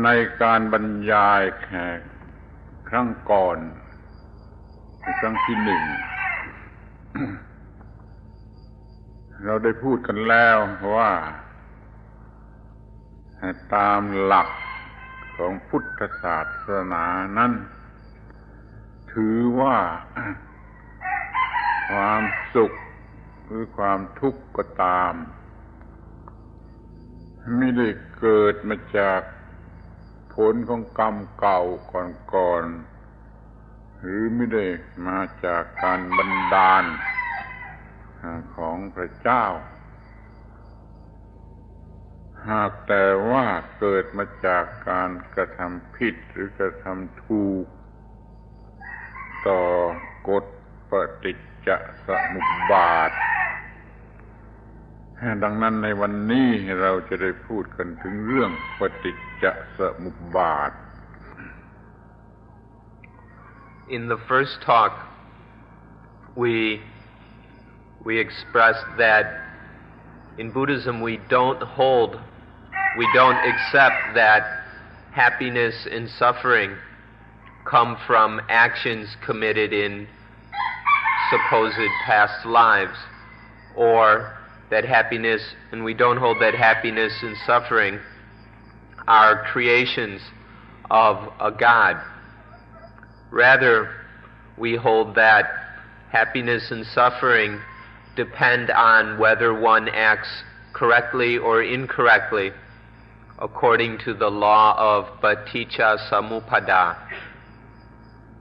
ในการบรรยายครั้งก่อนครั้งที่หนึ่ง เราได้พูดกันแล้วว่าตามหลักของพุทธศาสนานั้นถือว่าความสุขหรือความทุกข์ก็ตามไม่ได้เกิดมาจากผลของกรรมเก่าก่อนหรือไม่ได้มาจากการบันดาลของพระเจ้าหากแต่ว่าเกิดมาจากการกระทำผิดหรือกระทำถูกต่อกฎปฏิจจสมุปบาทดังนั้นในวันนี้เราจะได้พูดกันถึงเรื่องปฏิจจสมุปบาท In the first talk, we expressed that in Buddhism we don't accept that happiness and suffering come from actions committed in supposed past lives, or that happiness, and we don't hold that happiness and suffering are creations of a God. Rather, we hold that happiness and suffering depend on whether one acts correctly or incorrectly according to the law of Paticca Samuppada.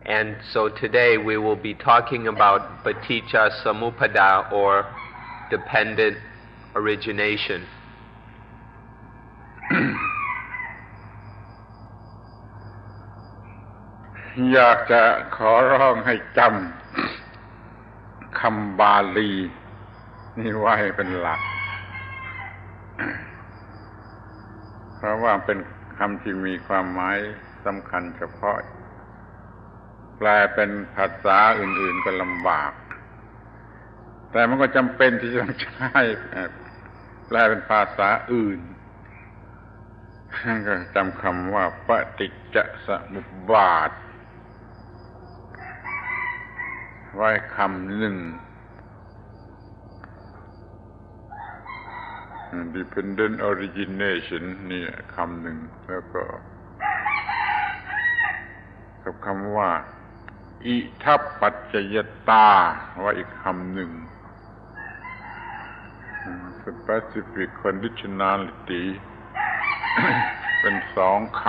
And so today we will be talking about Paticca Samuppada, or dependent origination. อยากจะขอร้องให้จำคำบาลีนี่ไว้เป็นหลัก เพราะว่าเป็นคำที่มีความหมายสำคัญเฉพาะแปลเป็นภาษาอื่นๆก็ลำบากแต่มันก็จำเป็นที่จะต้องใช้แปลเป็นภาษาอื่นก็จำคำว่าปฏิจจสมุปบาทไว้คำหนึ่ง dependent origination นี่คำหนึ่งแล้วก็กับคำว่าอิทัปปัจจยตาไว้อีกคำหนึ่ง specific conditionality เป็นสองค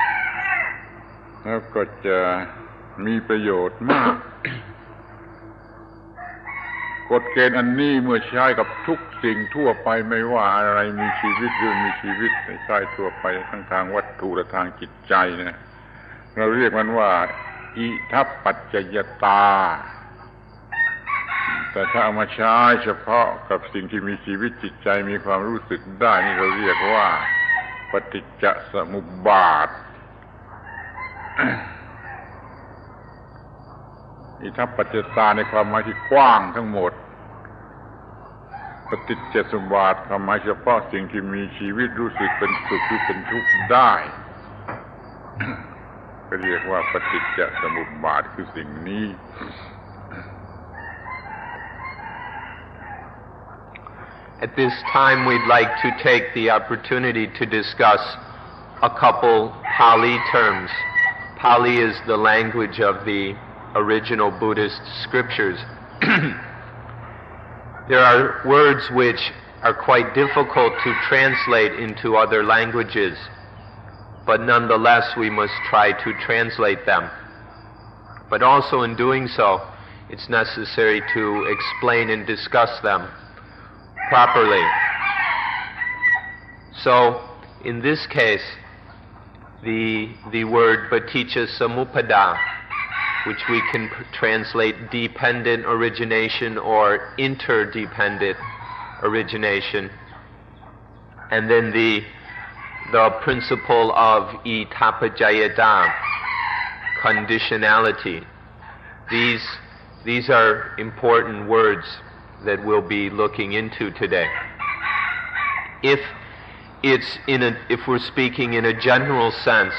ำแล้วก็จะมีประโยชน์มากกฎเกณฑ์อันนี้เมื่อใช้กับทุกสิ่งทั่วไปไม่ว่าอะไรมีชีวิตหรือมีชีวิตใช้ทั่วไปทั้งทางวัตถุและทางจิตใจเนี่ยเราเรียกมันว่าอิทัปปัจจยตาแต่ถ้าเอามาใช้เฉพาะกับสิ่งที่มีชีวิตจิตใจมีความรู้สึกได้นี่เราเรียกว่าปฏิจจสมุปบาท อิทัปปัจจยตาในความหมายที่กว้างทั้งหมดปฏิจจสมุปบาทความหมายเฉพาะสิ่งที่มีชีวิตรู้สึกเป็นสุขหรือเป็นทุกข์ได้ก็เรียกว่าปฏิจจสมุปบาทคือสิ่งนี้ At this time, we'd like to take the opportunity to discuss a couple Pali terms. Pali is the language of the original Buddhist scriptures. There are words which are quite difficult to translate into other languages, but nonetheless we must try to translate them. But also in doing so, it's necessary to explain and discuss them properly. So, in this case, the word Paticca Samuppada, which we can translate dependent origination or interdependent origination, and then the principle of itapajayata, conditionality. These are important words that we'll be looking into today. If if we're speaking in a general sense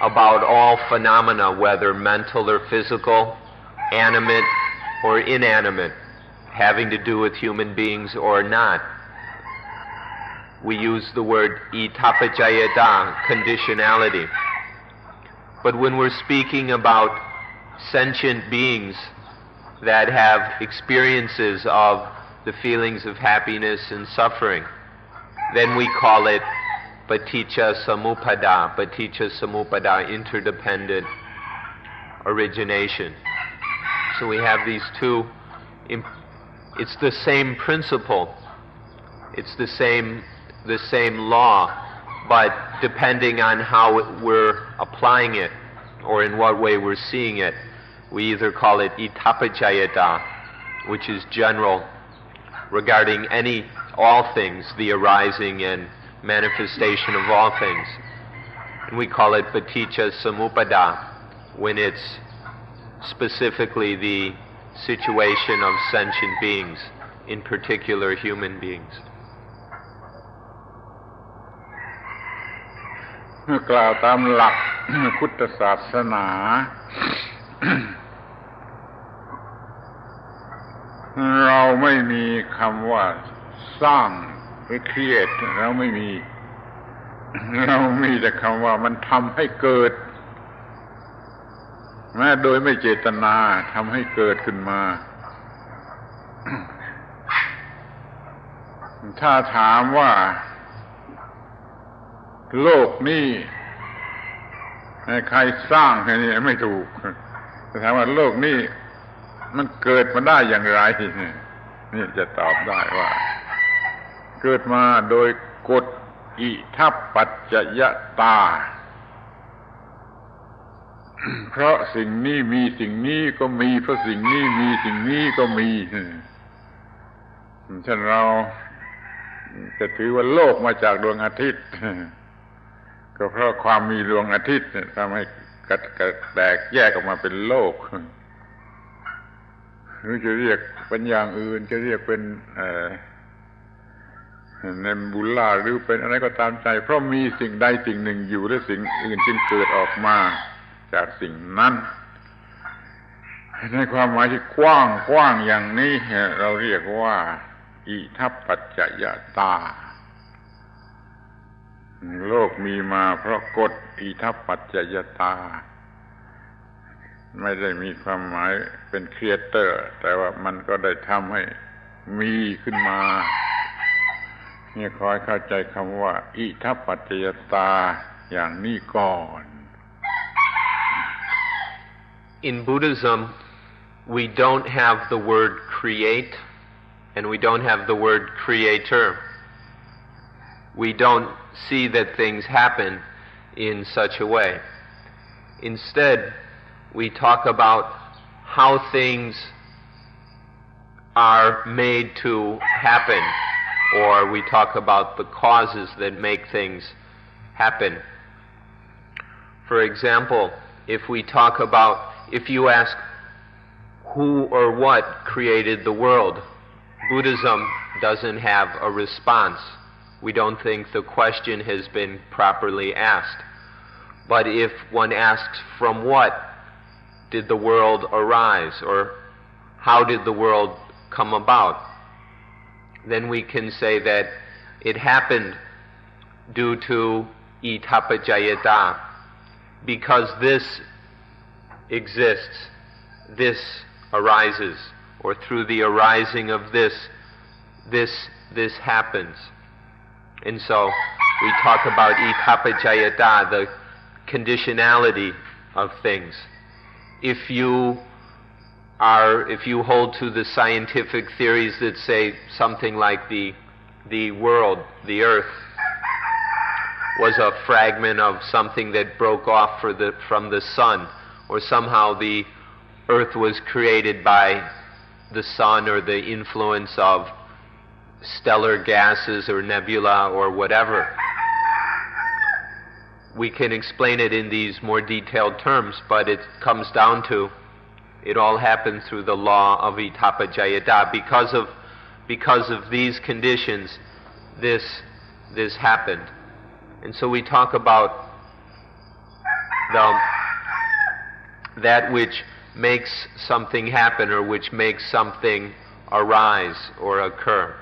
about all phenomena, whether mental or physical, animate or inanimate, having to do with human beings or not, we use the word itapajayata, conditionality. But when we're speaking about sentient beings that have experiences of the feelings of happiness and suffering, then we call it Paticca Samuppada, interdependent origination. So we have these two, it's the same principle, it's the same law, but depending on how we're applying it or in what way we're seeing it, we either call it itapajayata, which is general regarding all things, the arising and manifestation of all things. And we call it Paticca Samuppada when it's specifically the situation of sentient beings, in particular human beings. เมื่อกล่าวตามหลัก พุทธศาสนา เราไม่มีคำว่าสร้างหรือ create เราไม่มี เรามีแต่คำว่ามันทำให้เกิดแม้โดยไม่เจตนาทำให้เกิดขึ้นมา ถ้าถามว่าโลกนี้ใครสร้างแค่นี้ไม่ถูกถ้าถามว่าโลกนี้มันเกิดมาได้อย่างไรนี่จะตอบได้ว่าเกิดมาโดยกฎอิทัปปัจจยตา เพราะสิ่งนี้มีสิ่งนี้ก็มีเพราะสิ่งนี้มีสิ่งนี้ก็มีเช่นเราจะถือว่าโลกมาจากดวงอาทิตย์ก็เพราะความมีดวงอาทิตย์ทำให้แตกแยกออกมาเป็นโลกหรือจะเรียกเป็นอย่างอื่นจะเรียกเป็นเนบูล่าหรือเป็นอะไรก็ตามใจเพราะมีสิ่งใดสิ่งหนึ่งอยู่และสิ่งอื่นจึงเกิดออกมาจากสิ่งนั้นในความหมายที่กว้างอย่างนี้เราเรียกว่าอิทัปปัจจยตาโลกมีมาเพราะกฎอิทัปปัจจยตาไม่ได้มีความหมายเป็นครีเอเตอร์แต่ว่ามันก็ได้ทำให้มีขึ้นมาเนี่ยคอยเข้าใจคำว่าอิทัปปัจจยตาอย่างนี้ก่อน In Buddhism, we don't have the word create and we don't have the word creator. We don't see that things happen in such a way. Instead, we talk about how things are made to happen, or we talk about the causes that make things happen. For example, if you ask who or what created the world, Buddhism doesn't have a response. We don't think the question has been properly asked. But if one asks from what did the world arise, or how did the world come about, then we can say that it happened due to itapajayata, because this exists, this arises, or through the arising of this happens. And so we talk about itapajayata, the conditionality of things. If you hold to the scientific theories that say something like the world, the earth, was a fragment of something that broke off from the sun, or somehow the earth was created by the sun or the influence of stellar gases or nebula or whatever, we can explain it in these more detailed terms, but it comes down to it all happened through the law of itapajayata. Because of these conditions, this happened. And so we talk about that which makes something happen or which makes something arise or occur.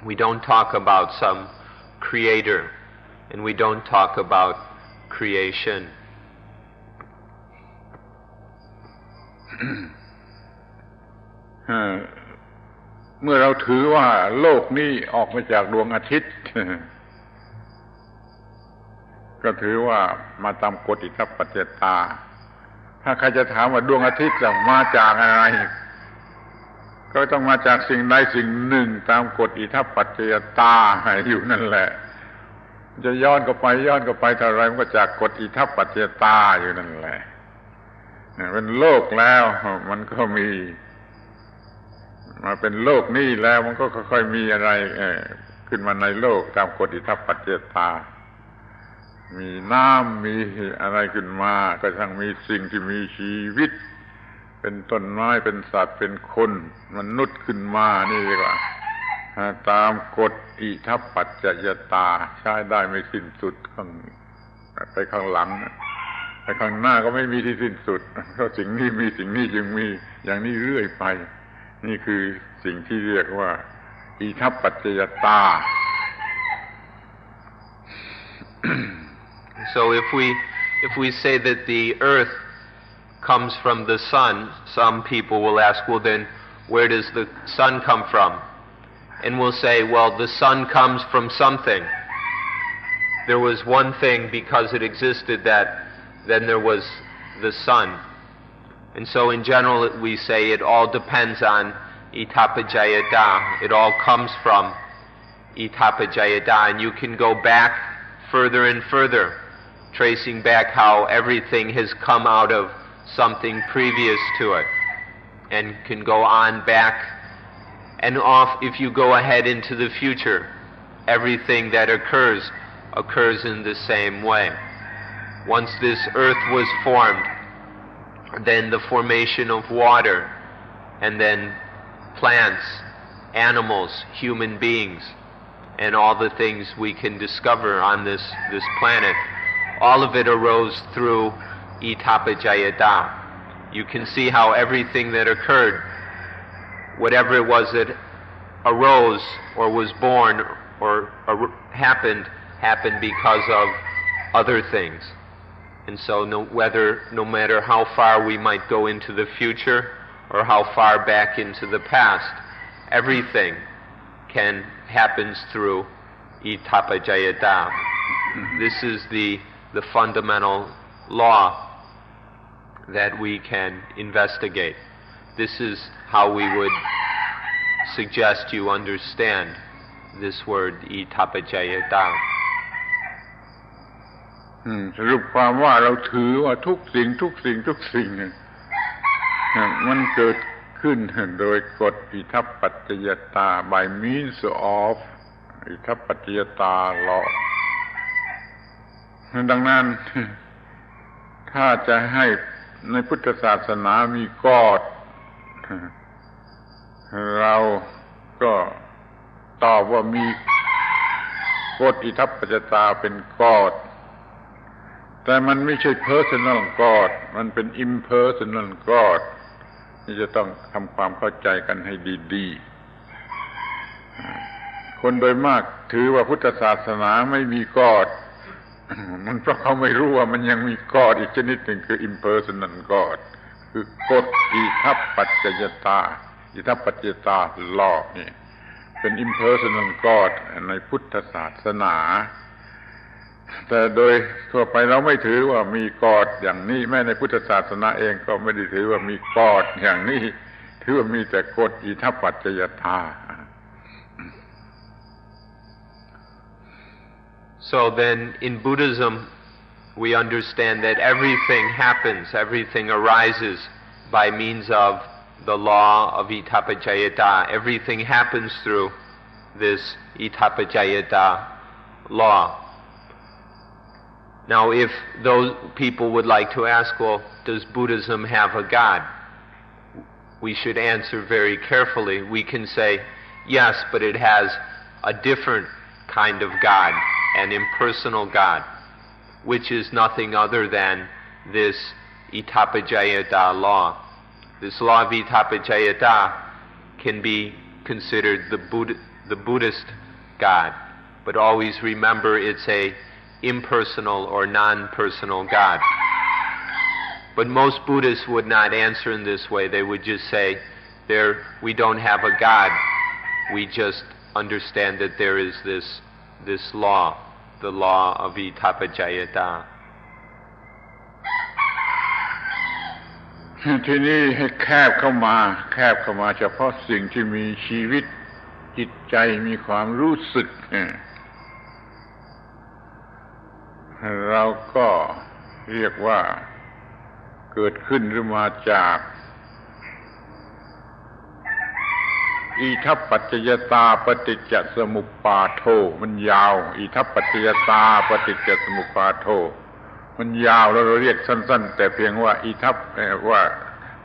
We don't talk about some creator, and we don't talk about creation. เมื่อเราถือว่าโลกนี้ออกมาจากดวงอาทิตย์ ก็ถือว่ามาตามกฎอิทธิปัจจตาถ้าใครจะถามว่าดวงอาทิตย์จะมาจากอะไรก็ต้องมาจากสิ่งใดสิ่งหนึ่งตามกฎอิทธิปัจจตาอยู่นั่นแหละจะย้อนก็ไปเท่าไรมันก็จากกฎอิทธิปัจจตาอยู่นั่นแหละเป็นโลกแล้วมันก็มีมาเป็นโลกนี้แล้วมันก็ค่อยๆมีอะไรขึ้นมาในโลกตามกฎอิทธิปัจจตามีน้ำมีอะไรขึ้นมาก็ทั้งมีสิ่งที่มีชีวิตเป็นต้นไม้เป็นสัตว์เป็นคนมนุษย์ขึ้นมานี่ดีกว่าตามกฎอิทธิปัจจตาใช้ได้ไม่สิ้นสุดไปข้างหลังไปข้างหน้าก็ไม่มีที่สิ้นสุดเพราะสิ่งนี้มีสิ่งนี้จึงมีอย่างนี้เรื่อยไปนี่คือสิ่งที่เรียกว่าอิทธิปัจจตา So if we say that the earth comes from the sun, some people will ask, well then, where does the sun come from? And we'll say, well, the sun comes from something. There was one thing because it existed that then there was the sun. And so in general we say it all depends on itapajayata. It all comes from itapajayata. And you can go back further and further, tracing back how everything has come out of something previous to it, and can go on back and off. If you go ahead into the future, everything that occurs in the same way. Once this earth was formed, then the formation of water, and then plants, animals, human beings, and all the things we can discover on this planet, all of it arose through itapajayata. You can see how everything that occurred, whatever it was that arose or was born or happened because of other things. And so no matter how far we might go into the future or how far back into the past, everything happens through itapajayata. This is the fundamental law that we can investigate. This is how we would suggest you understand this word itapajayata. สรุปความว่าเราถือว่าทุกสิ่งมันเกิดขึ้นโดยกฎอิทธิปัจจยตา by means of อิทธิปัจจยตา law ดังนั้นถ้าจะให้ในพุทธศาสนามีกฎเราก็ตอบว่ามีกฎอิทธิปัจจยตาเป็นกฎแต่มันไม่ใช่ personal God มันเป็น impersonal God นี่จะต้องทำความเข้าใจกันให้ดีๆคนโดยมากถือว่าพุทธศาสนาไม่มี God มันเพราะเขาไม่รู้ว่ามันยังมี God อีกชนิดหนึ่งคือ impersonal God คือกฎอิทธิปัจจยตา อิทธิปัจจยตา law นี่เป็น impersonal God ในพุทธศาสนาแต่โดยทั่วไปเราไม่ถือว่ามีกฎอย่างนี้แม้ในพุทธศาสนาเองก็ไม่ได้ถือว่ามีกฎอย่างนี้ถือว่ามีแต่กฎอิทธิปัจจยตา So then in Buddhism we understand that everything happens, everything arises by means of the law of itapajayata. Everything happens through this itapajayata law. Now, if those people would like to ask, well, does Buddhism have a God? We should answer very carefully. We can say, yes, but it has a different kind of God. an impersonal God, which is nothing other than this Itapajayata law. This law of Itapajayata can be considered the Buddhist God, but always remember it's a impersonal or non-personal God. But most Buddhists would not answer in this way. They would just say, we don't have a God. We just understand that there is this law, the law of Itapajayata. ทีนี้ให้แคบเข้ามาเฉพาะสิ่งที่มีชีวิตจิตใจมีความรู้สึกเราก็เรียกว่าเกิดขึ้นหรือมาจากอิทัปปัจจยตาปฏิจจสมุปบาทโธมันยาวอิทัปปัจจยตาปฏิจจสมุปบาทโธมันยาวแล้วเราเรียกสั้นๆแต่เพียงว่าอิทัปว่า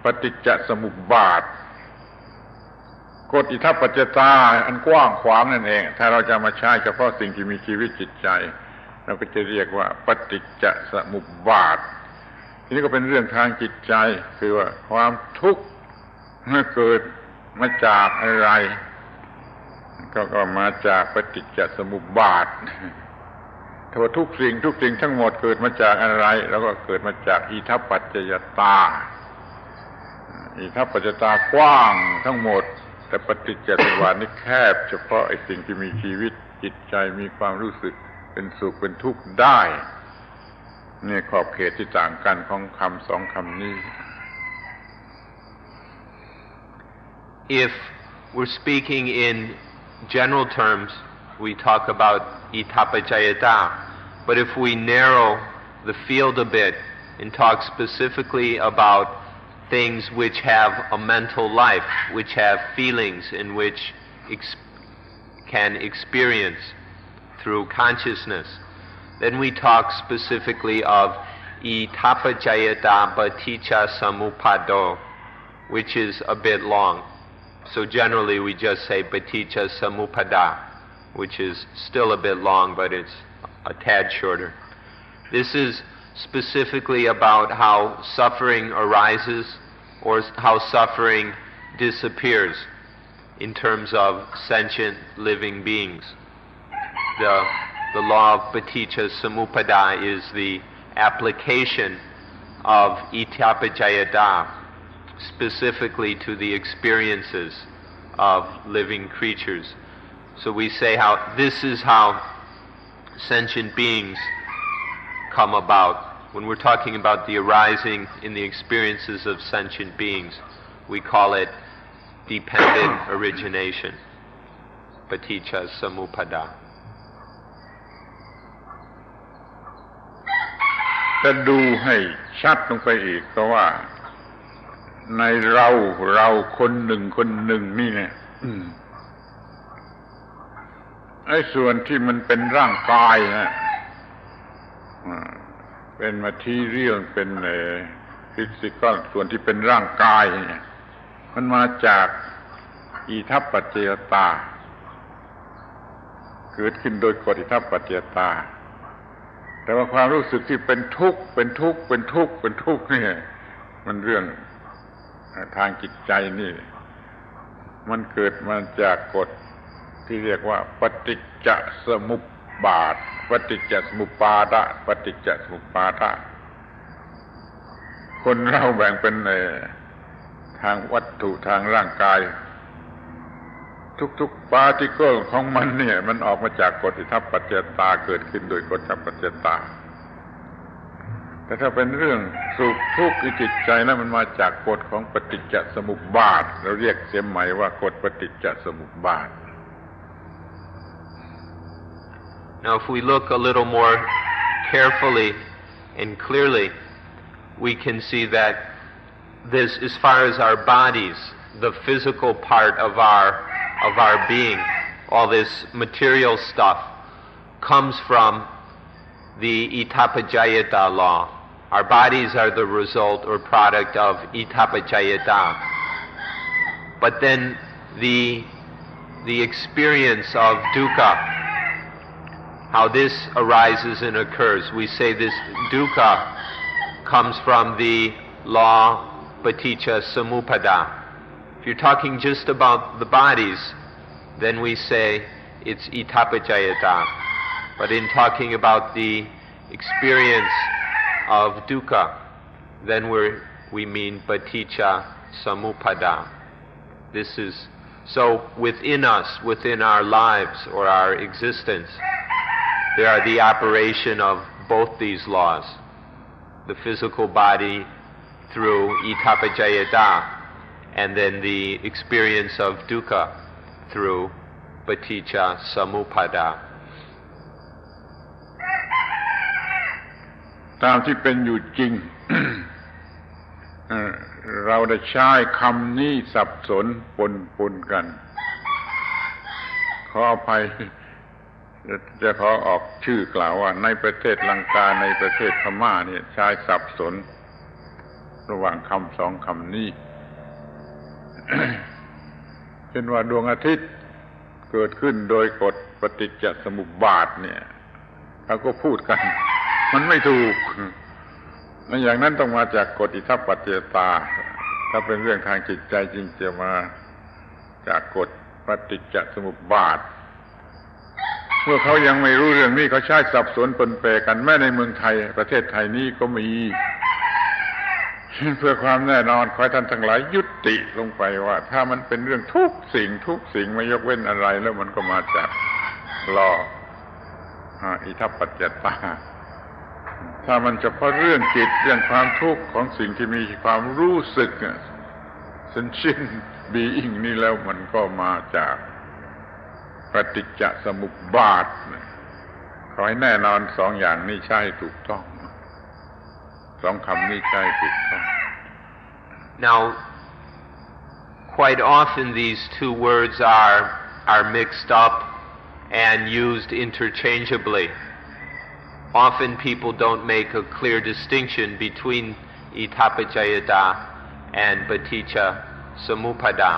ปฏิจจสมุปบาทกฎอิทัปปัจจยตาอันกว้างขวางนั่นเองถ้าเราจะมาใช้เฉพาะสิ่งที่มีชีวิตจิตใจเราก็จะเรียกว่าปฏิจจสมุปบาททีนี้ก็เป็นเรื่องทางจิตใจคือว่าความทุกข์เกิดมาจากอะไรก็มาจากปฏิจจสมุปบาทถ้าว่าทุกสิ่งทั้งหมดเกิดมาจากอะไรแล้วก็เกิดมาจากอิทัปปัจจยตาอิทัปปัจจยตากว้างทั้งหมดแต่ปฏิจจสมุปบาทนี่แคบเฉพาะไอ้สิ่งที่มีชีวิตจิตใจมีความรู้สึกเป็นสุขเป็นทุกข์ได้นี่ขอบเขตที่ต่างกันของคำสองคำนี้ If we're speaking in general terms, we talk about Itapajayata. But if we narrow the field a bit and talk specifically about things which have a mental life, which have feelings, and which can experience through consciousness, then we talk specifically of Itapajayata Paticca Samuppada, which is a bit long. So generally we just say Paticca Samuppada, which is still a bit long, but it's a tad shorter. This is specifically about how suffering arises or how suffering disappears in terms of sentient living beings. The law of Paticca Samuppada is the application of Itapajayata specifically to the experiences of living creatures. So we say this is how sentient beings come about. When we're talking about the arising in the experiences of sentient beings, we call it dependent origination, Paticca Samuppada. จะดูให้ชัดลงไปอีกเพราะว่าในเราคนหนึ่งนี่เนี่ยไอ้ส่วนที่มันเป็นร่างกายนะเป็นmaterialเป็นphysical ส่วนที่เป็นร่างกายเนี่ยมันมาจากอิทัปปัจจยตาเกิดขึ้นโดยกฎอิทัปปัจจยตาแต่ว่าความรู้สึกที่เป็นทุกข์นี่มันเรื่องทางจิตใจนี่มันเกิดมาจากกฎที่เรียกว่าปฏิจจสมุปบาทปฏิจจสมุปปาทะปฏิจจสมุปปาทะคนเราแบ่งเป็นทางวัตถุทางร่างกายทุกๆปาร์ติเคิลของมันเนี่ยมันออกมาจากกฎอิทัปปัจจยตาเกิดขึ้นโดยกฎอิทัปปัจจยตาแต่ถ้าเป็นเรื่องสุขทุกข์ในจิตใจนั้นมันมาจากกฎของปฏิจจสมุปบาทเราเรียกเสียใหม่ว่ากฎปฏิจจสมุปบาท Now if we look a little more carefully and clearly, we can see that this, as far as our bodies, the physical part of our being, all this material stuff, comes from the Itapajayata law. Our bodies are the result or product of Itapajayata. But then the experience of dukkha, how this arises and occurs. We say this dukkha comes from the law Paticca Samuppada. If you're talking just about the bodies, then we say it's itapajayata. But in talking about the experience of dukkha, then we mean Paticca Samuppada. This is so within us, within our lives or our existence, there are the operation of both these laws. The physical body through itapajayata, and then the experience of dukkha through Paticca Samuppada. ตามที่เป็นอยู่จริง เราได้ใช้คำนี้สับสนปนกัน ขออภัยจะขอออกชื่อกล่าวว่าในประเทศลังกาในประเทศพม่าเนี่ยใช้สับสนระหว่างคำสองคำนี้ เช่นว่าดวงอาทิตย์เกิดขึ้นโดยกฎปฏิจจสมุปบาทเนี่ยเขาก็พูดกันมันไม่ถูกอย่างนั้นต้องมาจากกฎอิทัปปัจจยตาถ้าเป็นเรื่องทางจิตใจจริงจะมาจากกฎปฏิจจสมุปบาทเมื่อเขายังไม่รู้เรื่องนี้เขาใช้สับสนปนเปกันแม้ในเมืองไทยประเทศไทยนี้ก็มีเพื่อความแน่นอนขอให้ท่านทั้งหลายยุติลงไปว่าถ้ามันเป็นเรื่องทุกสิ่งไม่ยกเว้นอะไรแล้วมันก็มาจากลออิทัปปัจจยตาถ้ามันเฉพาะเรื่องจิตเรื่องความทุกข์ของสิ่งที่มีความรู้สึกsentient being นี่แล้วมันก็มาจากปฏิจจสมุปบาทขอให้แน่นอนสองอย่างนี้ใช่ถูกต้องสองคำนี้ใช่ถูกต้อง Now, quite often these two words are mixed up and used interchangeably. Often people don't make a clear distinction between itapajayata and paticca samuppada.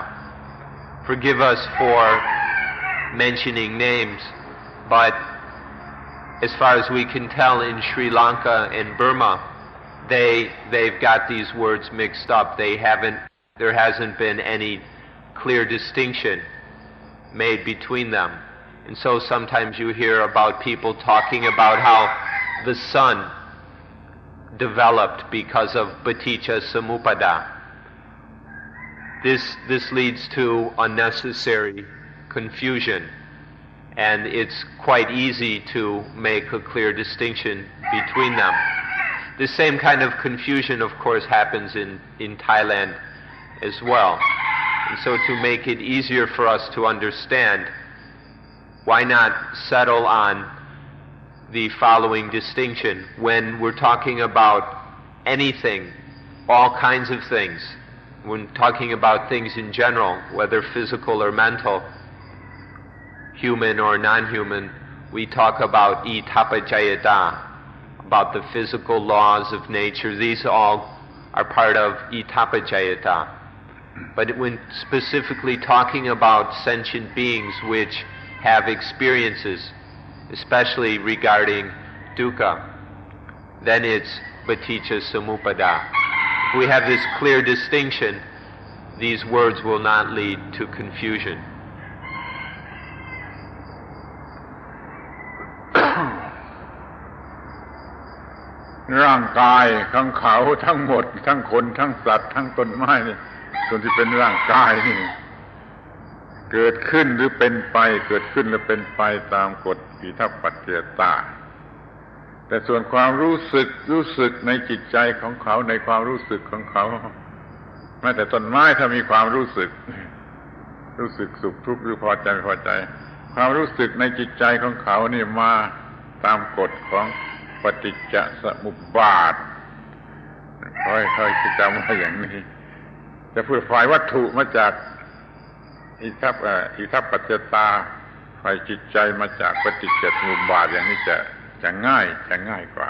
Forgive us for mentioning names, but as far as we can tell in Sri Lanka and Burma, they've got these words mixed up. There hasn't been any clear distinction made between them. And so sometimes you hear about people talking about how the sun developed because of Paticca Samuppada. This leads to unnecessary confusion, and it's quite easy to make a clear distinction between them. The same kind of confusion, of course, happens in Thailand as well. And so to make it easier for us to understand, why not settle on the following distinction when we're talking about anything, all kinds of things, when talking about things in general, whether physical or mental, human or non-human, we talk about itapajayata, about the physical laws of nature. These all are part of itapajayata. But when specifically talking about sentient beings which have experiences, especially regarding dukkha, then it's paticca samuppada. If we have this clear distinction, these words will not lead to confusion. ร่างกายของเขาทั้งหมดทั้งคนทั้งสัตว์ทั้งต้นไม้นี่ส่วนที่เป็นร่างกายนี่เกิดขึ้นหรือเป็นไปเกิดขึ้นหรือเป็นไปตามกฎอิทัปปัจจยตาแต่ส่วนความรู้สึกในจิตใจของเขาในความรู้สึกของเขาแม้แต่ต้นไม้ถ้ามีความรู้สึกสุขทุกข์หรือพอใจไม่พอใจความรู้สึกในจิตใจของเขานี่มาตามกฎของปฏิจจสมุปบาทค่อยๆจำไว้อย่างนี้จะพูดฝ่ายวัตถุมาจากอิทัปปัจจยตาฝ่ายจิตใจมาจากปฏิจจสมุปบาทอย่างนี้จะง่ายกว่า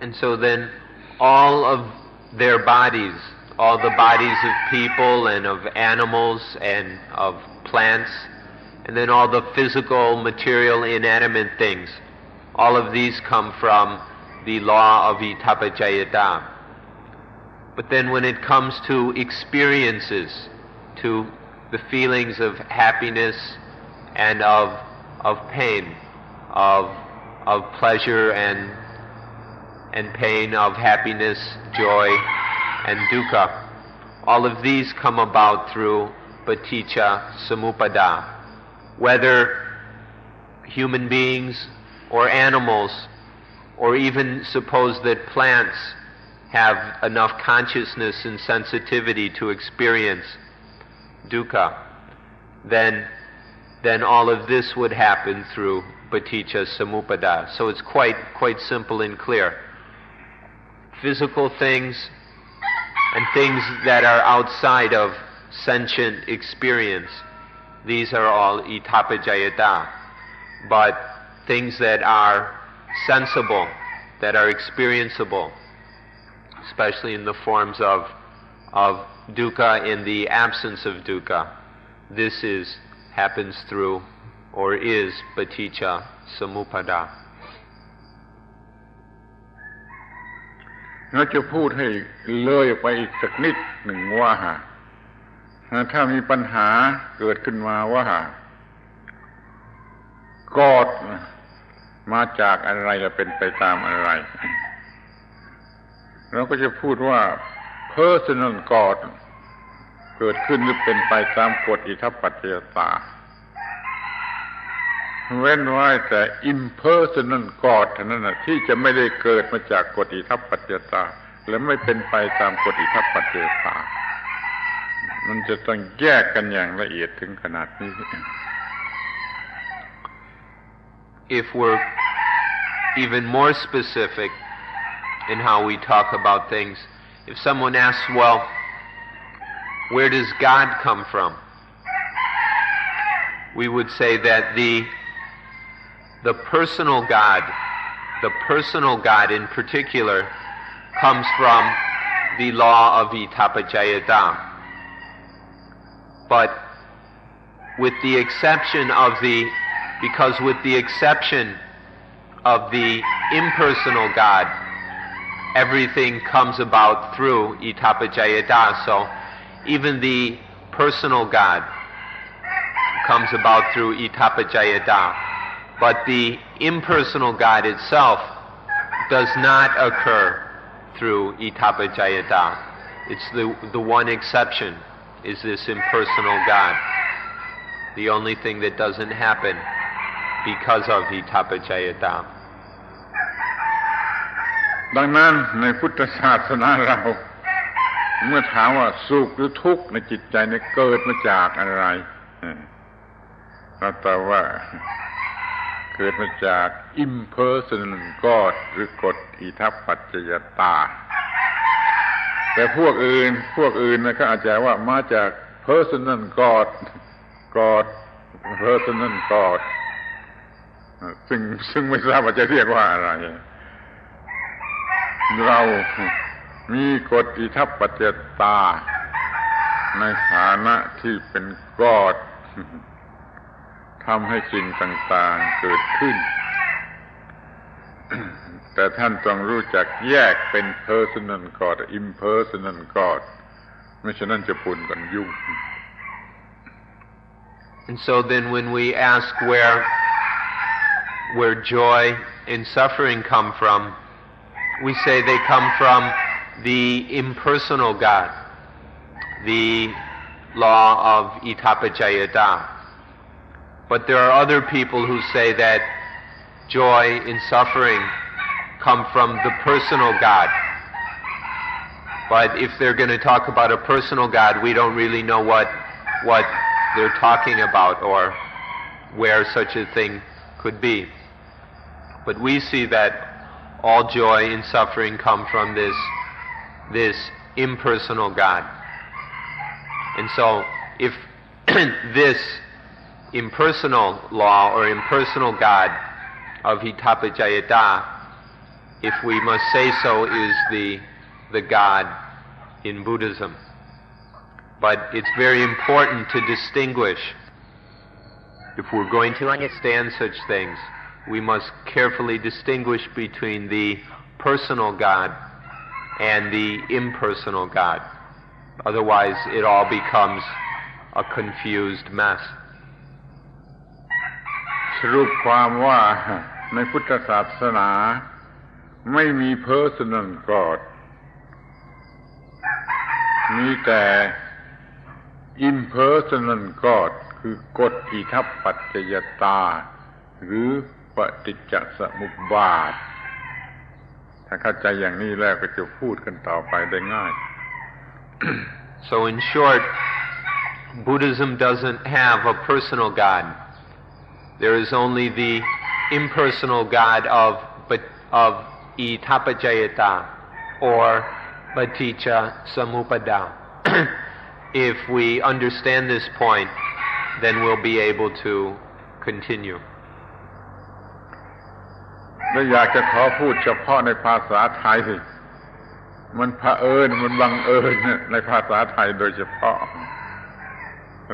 And so then all of their bodies, all the bodies of people and of animals and of plants and then all the physical, material, inanimate things. All of these come from the law of Itappajayata. But then when it comes to experiences, to the feelings of happiness and of pain, of pleasure and pain, of happiness, joy, and dukkha, all of these come about through Paticca Samuppada. Whether human beings or animals, or even suppose that plants have enough consciousness and sensitivity to experience dukkha, then all of this would happen through Paticca Samuppada. So it's quite simple and clear. Physical things and things that are outside of sentient experience, these are all Itappajayata. But things that are sensible, that are experienceable, especially in the forms of dukkha, in the absence of dukkha, this happens through, or is, Paticca Samuppada. เราจะพูดให้เลยไปอีกสักนิดหนึ่งว่าถ้ามีปัญหาเกิดขึ้นมาว่ากอดมาจากอะไรและเป็นไปตามอะไรเราก็จะพูดว่า personal God เกิดขึ้นหรือเป็นไปตามกฎอิทัปปัจจยตาเว้นไว้แต่ impersonal God เท่านั้นที่จะไม่ได้เกิดมาจากกฎอิทัปปัจจยตาและไม่เป็นไปตามกฎอิทัปปัจจยตามันจะต้องแยกกันอย่างละเอียดถึงขนาดนี้ If we're even more specific in how we talk about things, if someone asks, well, where does God come from? We would say that the personal God in particular, comes from the law of Itappajayata. But with the exception of the impersonal God, everything comes about through Itappajayata. So even the personal God comes about through Itappajayata. But the impersonal God itself does not occur through Itappajayata. It's the one exception is this impersonal God. The only thing that doesn't happen because of Itappajayata. ดังนั้นในพุทธศาสนาเราเมื่อถามว่าสุขหรือทุกข์ในจิตใจเนี่ยเกิดมาจากอะไรเราตอบว่าเกิดมาจาก impersonal God หรือกฎอิทัปปัจจยตาแต่พวกอื่นนะก็อาจจะว่ามาจาก personal God personal God ซึ่งไม่ทราบว่าจะเรียกว่าอะไรเรามีกฎอิทัปปัจจยตาในฐานะที่เป็นกอดทำให้สิ่งต่างๆเกิดขึ้น แต่ท่านต้องรู้จักแยกเป็น personal God impersonal God ไม่ฉะนั้นจะปนกันยุ่ง And so then when we ask where joy and suffering come from, we say they come from the impersonal God, the law of Itappajayata. But there are other people who say that joy and suffering come from the personal God. But if they're going to talk about a personal God, we don't really know what they're talking about or where such a thing could be. But we see that all joy and suffering come from this impersonal God. And so if this impersonal law or impersonal God of Itappajayata, if we must say so, is the God in Buddhism. But it's very important to distinguish If we're going to understand such things, we must carefully distinguish between the personal God and the impersonal God. Otherwise, it all becomes a confused mess. สรุปความว่าในพุทธศาสนาไม่มี personal God มีแต่ impersonal God คือกฎอิทัปปัจจยตาหรือปฏิจจสมุปบาทถ้าเข้าใจอย่างนี้แล้วก็จะพูดกันต่อไปได้ง่าย So in short, Buddhism doesn't have a personal God. There is only the impersonal God of Itapajayata or Paticca Samuppada. If we understand this point, then we'll be able to continue. และอยากจะขอพูดเฉพาะในภาษาไทยมันเผอิญมันบังเอิญในภาษาไทยโดยเฉพาะ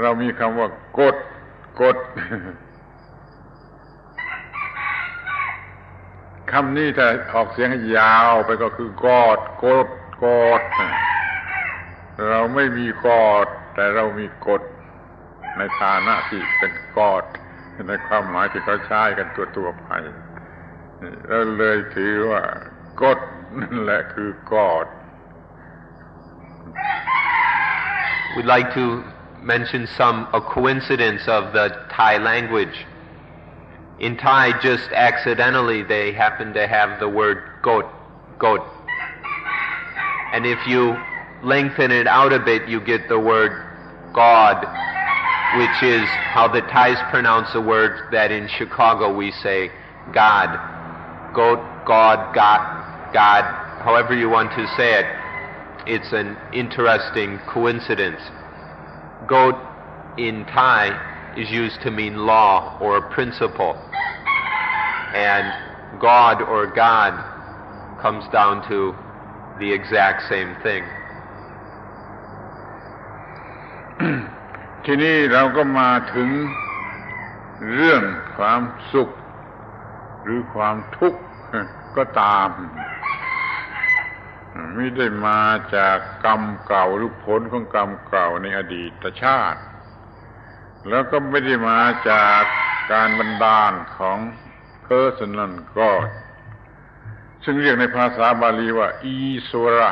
เรามีคำว่ากฎคำนี้ถ้าออกเสียงยาวไปก็คือกอดเราไม่มีกอดแต่เรามีกฎในฐานะที่เป็นกอดในความหมายที่เขาใช้กันทั่วไปแล้วเลยถือว่ากฎนั่นแหละคือกอด We'd like to mention a coincidence of the Thai language. In Thai, just accidentally, they happen to have the word got. And if you lengthen it out a bit, you get the word God, which is how the Thais pronounce a word that in Chicago we say God. Goat, God, God, however you want to say it. It's an interesting coincidence. Goat in Thai is used to mean law or principle. And God or God comes down to the exact same thing. ทีนี้เราก็มาถึงเรื่องความสุขหรือความทุกข์ก็ตามไม่ได้มาจากกรรมเก่าหรือผลของกรรมเก่าในอดีตชาติแล้วก็ไม่ได้มาจากการบันดาลของ personal God ซึ่งเรียกในภาษาบาลีว่าอีสวระ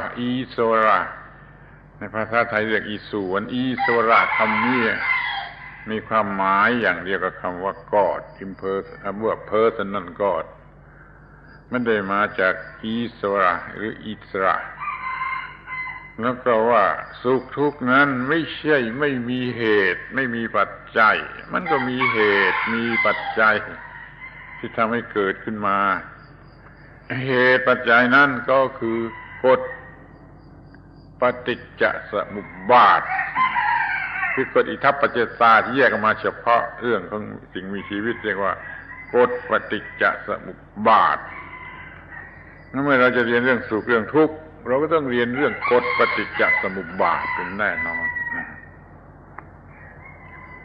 ในภาษาไทยเรียกอีสวนอีสวระคำนี้มีความหมายอย่างเดียวกับคำว่า God personal God ไม่ได้มาจากอีสวระหรืออิสระแล้วก็ว่าสุขทุกข์นั้นไม่มีเหตุไม่มีปัจจัยมันก็มีเหตุมีปัจจัยที่ทำให้เกิดขึ้นมาเหตุปัจจัยนั้นก็คือกฎปฏิจจสมุปบาทคือกฎอิทัปปัจจยตาที่แยกออกมาเฉพาะเรื่องของสิ่งมีชีวิตเรียกว่ากฎปฏิจจสมุปบาทเมื่อเราจะเรียนเรื่องสุขเรื่องทุกข์เราก็ต้องเรียนเรื่องกฎปฏิจจสมุปบาทเป็นแน่นอน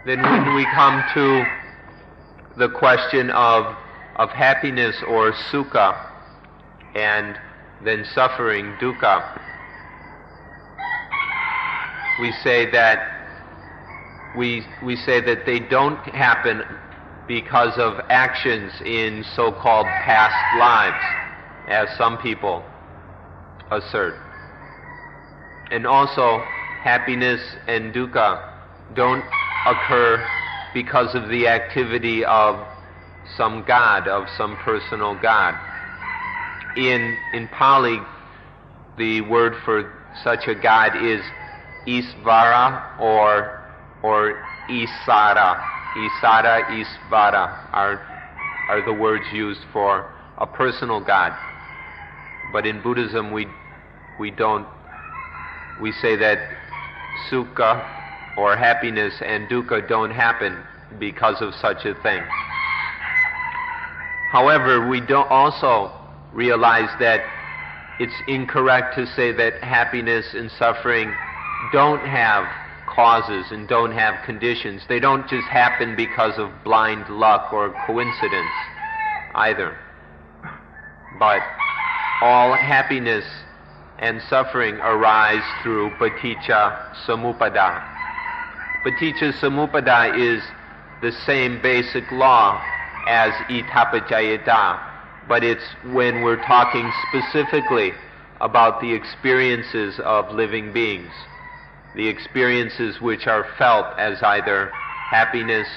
Then when we come to the question of happiness or sukha and then suffering dukkha, we say that they don't happen because of actions in so-called past lives, as some people assert. And also, happiness and dukkha don't occur because of the activity of some god, of some personal god. In Pali, the word for such a god is Isvara or Isara. Isara, Isvara are the words used for a personal god. But in Buddhism we say that sukha or happiness and dukkha don't happen because of such a thing. However, we don't also realize that it's incorrect to say that happiness and suffering don't have causes and don't have conditions. They don't just happen because of blind luck or coincidence either. But all happiness and suffering arise through Paticca Samuppada. Paticca Samuppada is the same basic law as Itapajayata, but it's when we're talking specifically about the experiences of living beings, the experiences which are felt as either happiness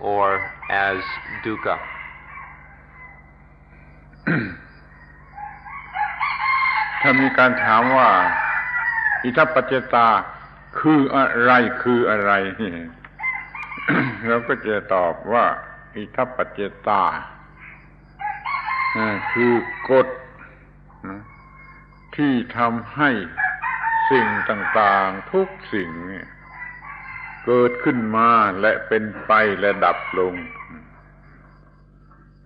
or as dukkha. ถ้ามีการถามว่าอิทัปปัจจตาคืออะไรคืออะไร เราก็จะตอบว่าอิทัปปัจจตาคือกฎที่ทำให้สิ่งต่างๆทุกสิ่งเกิดขึ้นมาและเป็นไปและดับลง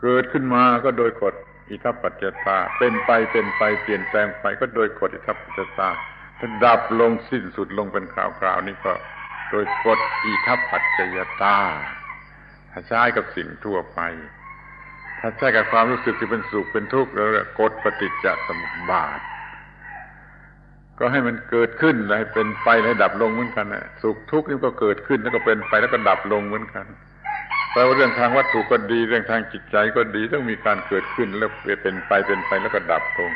เกิดขึ้นมาก็โดยกฎอิทัปปัจจตาเป็นไปเปลี่ยนแปลงไปก็โดยกฎอิทัปปัจจตาถ้าดับลงสิ้นสุดลงเป็นคราวๆนี้ก็โดยกฎอิทัปปัจจยตาถ้าใช้กับสิ่งทั่วไปถ้าใช้กับความรู้สึกที่เป็นสุขเป็นทุกข์แล้วกฎปฏิจจสมุปบาทก็ให้มันเกิดขึ้นและให้เป็นไปและดับลงเหมือนกันนะสุขทุกข์นี่ก็เกิดขึ้นแล้วก็เป็นไปแล้วก็ดับลงเหมือนกันแปลว่าเรื่องทางวัตถุก็ดีเรื่องทางจิตใจก็ดีต้องมีการเกิดขึ้นแล้วเป็นไปแล้วก็ดับลง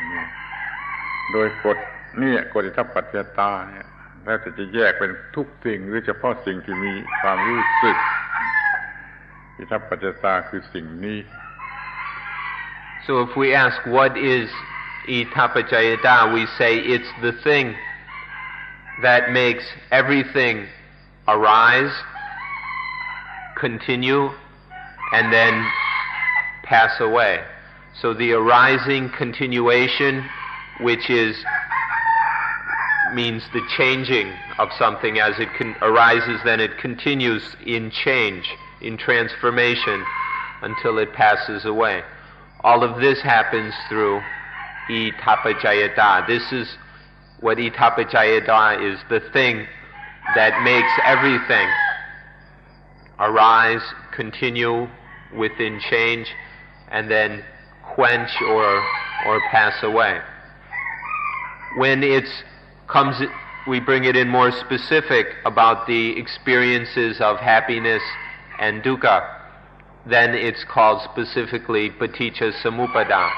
โดยกฎเนี่ยกฎอิทัปปัจจตาเนี่ยแล้วจะแยกเป็นทุกสิ่งหรือเฉพาะสิ่งที่มีความรู้สึกอิทัปปัจจตาคือสิ่งนี้ So if we ask what is Itapajayata, we say it's the thing that makes everything arise, continue, and then pass away. So the arising continuation, which means the changing of something as it arises, then it continues in change, in transformation, until it passes away. All of this happens through Itapajayata. This is what Itapajayata is, the thing that makes everything arise, continue within change, and then quench or pass away. When we bring it in more specific about the experiences of happiness and dukkha, then it's called specifically Paticca Samuppada.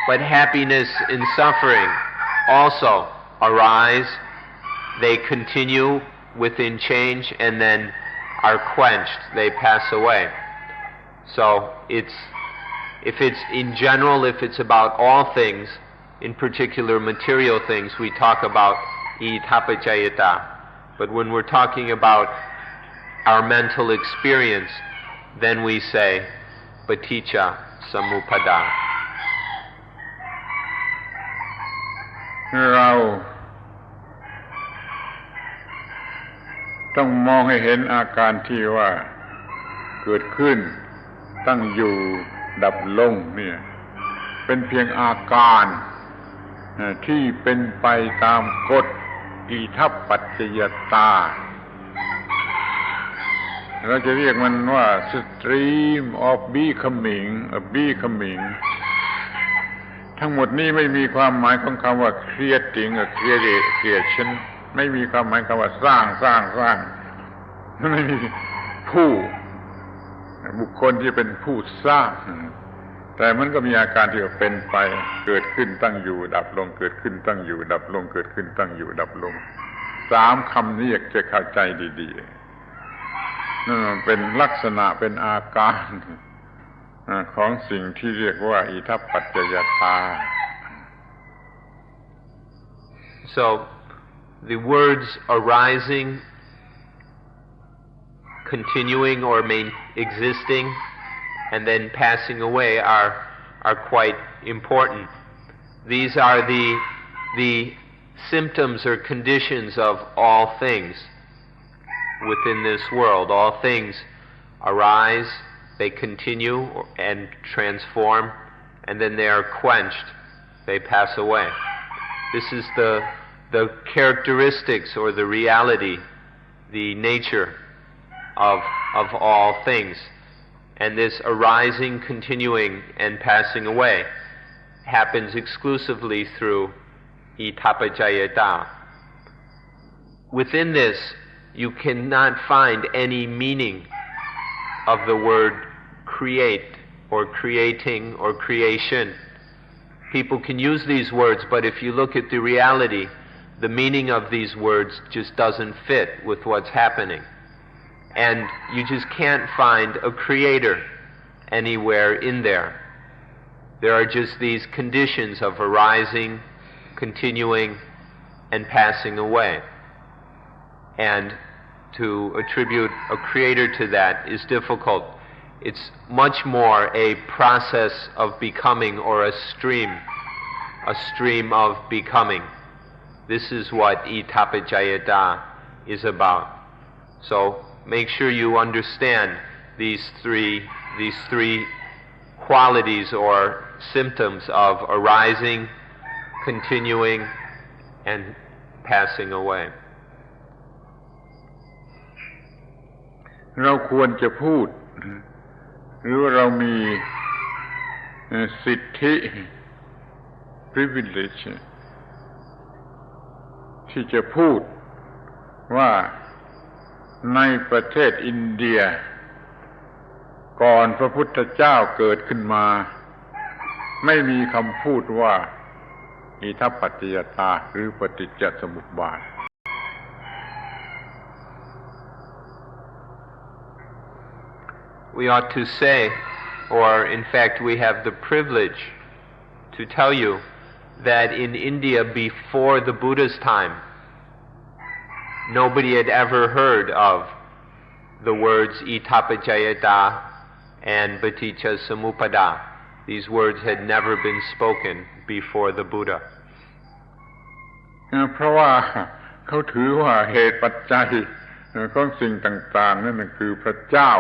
But happiness and suffering also arise, they continue within change, and then are quenched, they pass away. So if it's in general, if it's about all things, in particular material things, we talk about Itapajayata. But when we're talking about our mental experience, then we say Paticca Samuppada. เราต้องมองให้เห็นอาการที่ว่าเกิดขึ้นตั้งอยู่ดับลงเนี่ยเป็นเพียงอาการที่เป็นไปตามกฎอิทัปปัจจยตาเราจะเรียกมันว่า stream of becoming ทั้งหมดนี้ไม่มีความหมายของคำว่า creating creation ไม่มีความหมายคำว่าสร้างไม่มีผู้บุคคลที่เป็นผู้สร้างแต่มันก็มีอาการที่ว่าเป็นไปเกิดขึ้นตั้งอยู่ดับลงเกิดขึ้นตั้งอยู่ดับลงเกิดขึ้นตั้งอยู่ดับลงสามคำนี้อยากจะเข้าใจดีๆนั่นเป็นลักษณะเป็นอาการของสิ่งที่เรียกว่าอิทัปปัจจยตา So the words arising, continuing or existing, and then passing away are quite important. These are the symptoms or conditions of all things within this world. All things arise, they continue and transform, and then they are quenched, they pass away. This is the characteristics or the reality the nature of all things. And this arising, continuing, and passing away happens exclusively through itapajayata. Within this, you cannot find any meaning of the word create or creating or creation. People can use these words, but if you look at the reality, the meaning of these words just doesn't fit with what's happening. And you just can't find a creator anywhere in there. There are just these conditions of arising, continuing, and passing away. And to attribute a creator to that is difficult. It's much more a process of becoming, or a stream of becoming. This is what itapajayata is about. So make sure you understand these three qualities or symptoms of arising, continuing, and passing away. เราควรจะพูดหรือว่าเรามีสิทธิ privilege ที่จะพูดว่าในประเทศอินเดียก่อนพระพุทธเจ้าเกิดขึ้นมาไม่มีคำพูดว่าอิทัปปัจจยตาหรือปฏิจจสมุปบาท We ought to say, or in fact we have the privilege to tell you that in India before the Buddha's time, nobody had ever heard of the words itapajayata and paticca samuppada. These words had never been spoken before the Buddha. เพราะว่าเขาถือว่าเหตุปัจจัยของสิ่งต่างๆนั่นคือพระเจ้า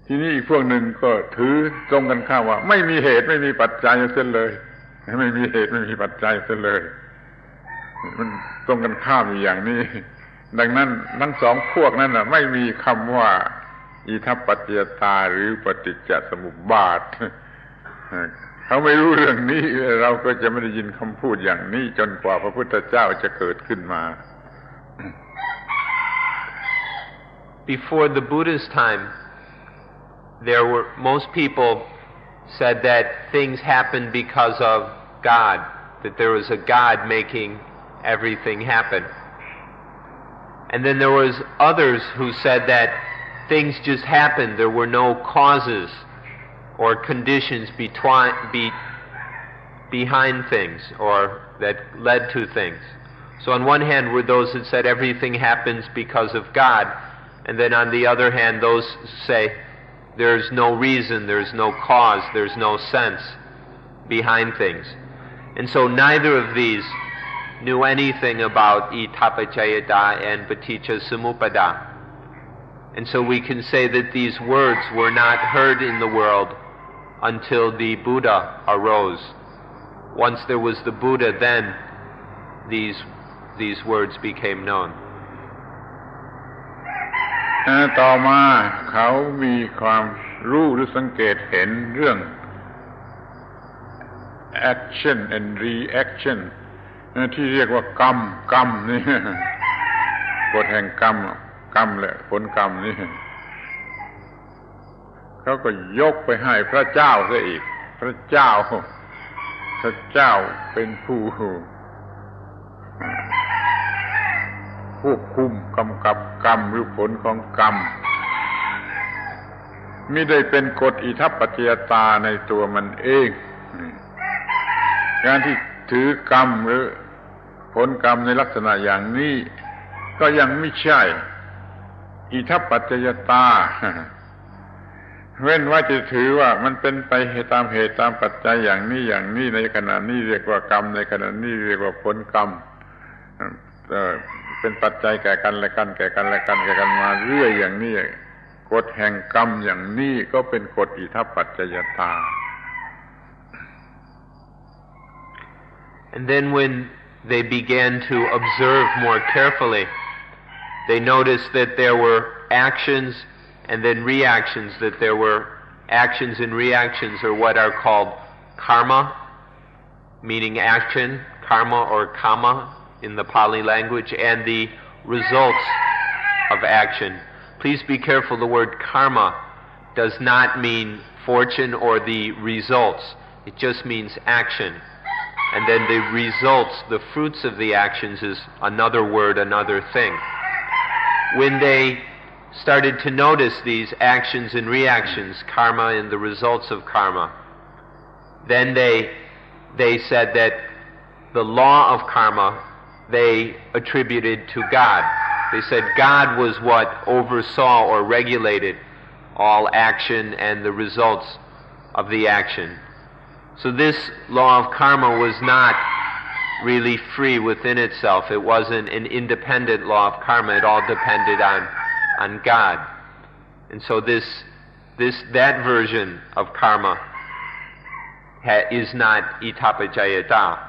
ทีนี้อีกพวกหนึ่งก็ถือตรงกันข้ามว่าไม่มีเหตุไม่มีปัจจัยเสียเลยไม่มีเหตุไม่มีปัจจัยเสียเลยมันตรงกันข้ามอยู่อย่างนี้ดังนั้นทั้งสองพวกนั้นน่ะไม่มีคำว่าอิทัปปัจจยตาหรือปฏิจจสมุปบาทเขาไม่รู้เรื่องนี้เราก็จะไม่ได้ยินคำพูดอย่างนี้จนกว่าพระพุทธเจ้าจะเกิดขึ้นมา Before the Buddha's time, most people said that things happened because of God, that there was a God making everything happen. And then there was others who said that things just happened, there were no causes or conditions behind things or that led to things. So on one hand were those that said everything happens because of God, and then on the other hand those say there's no reason, there's no cause, there's no sense behind things. And so neither of these knew anything about itapajayata and paticca samuppada. And so we can say that these words were not heard in the world until the Buddha arose. Once there was the Buddha, then these words became known. ต่อมาเขามีความรู้หรือสังเกตเห็นเรื่อง action and reaction ที่เรียกว่ากรรมนี่กฎแห่งกรรมและผลกรรมนี่เขาก็ยกไปให้พระเจ้าซะอีกพระเจ้าเป็นผู้ควบคุมกำกับกรรมหรือผลของกรรมมิได้เป็นกฎอิทัปปัจจยตาในตัวมันเองการที่ถือกรรมหรือผลกรรมในลักษณะอย่างนี้ก็ยังไม่ใช่อิทัปปัจจยตาเว้นว่าจะถือว่ามันเป็นไปตามเหตุตามปัจจัยอย่างนี้ในขณะนี้เรียกว่ากรรมในขณะนี้เรียกว่าผลกรรมเป็นปัจจัยแก่กันและกันแก่กันมาเรื่อยอย่างนี้กฎแห่งกรรมอย่างนี้ก็เป็นกฎอิทัปปัจจยตา And then when they began to observe more carefully. They noticed that there were actions and then reactions, that there were actions and reactions, or what are called karma, meaning action, karma or kama in the Pali language, and the results of action. Please be careful, the word karma does not mean fortune or the results. It just means action. And then the results, the fruits of the actions, is another word, another thing. When they started to notice these actions and reactions, karma and the results of karma, then they said that the law of karma they attributed to God. They said God was what oversaw or regulated all action and the results of the action. So this law of karma was not really free within itself. It wasn't an independent law of karma. It all depended on God. And so that version of karma is not itapajayata.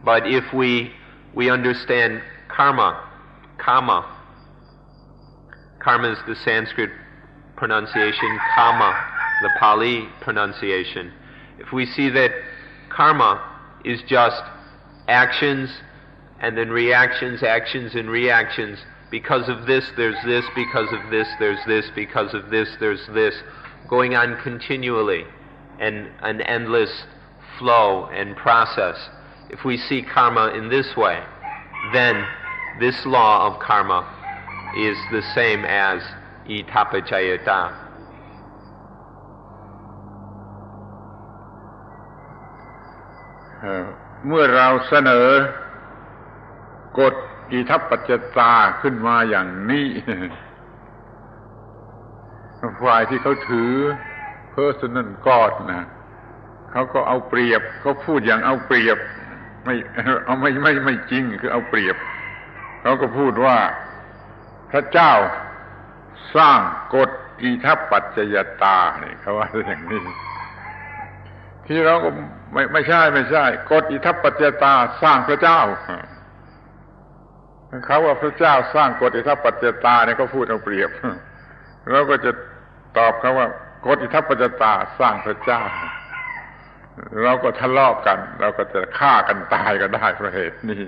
But if we understand karma is the Sanskrit pronunciation, kama, the Pali pronunciation. If we see that karma is just actions and then reactions, actions and reactions, because of this there's this, because of this there's this, because of this there's this, going on continually, and an endless flow and process. If we see karma in this way, then this law of karma is the same as itapajayata. เมื่อเราเสนอกฎอิทัปปัจจตาขึ้นมาอย่างนี้ ฝ่ายที่เขาถือ personal God นะเขาก็เอาเปรียบเขาพูดอย่างเอาเปรียบไม่จริงคือเอาเปรียบเขาก็พูดว่าพระเจ้าสร้างกฎอิทัปปัจจยตาเนี่ยเขาว่าอย่างนี้ที่เราก็ไม่ใช่กฎอิทัปปัจจยตาสร้างพระเจ้าเขาว่าพระเจ้าสร้างกฎอิทัปปัจจยตาเนี่ยก็พูดเอาเปรียบเราก็จะตอบเขาว่ากฎอิทัปปัจจยตาสร้างพระเจ้าเราก็ทะเลาะกันเราก็จะฆ่ากันตายก็ได้เพราะเหตุนี้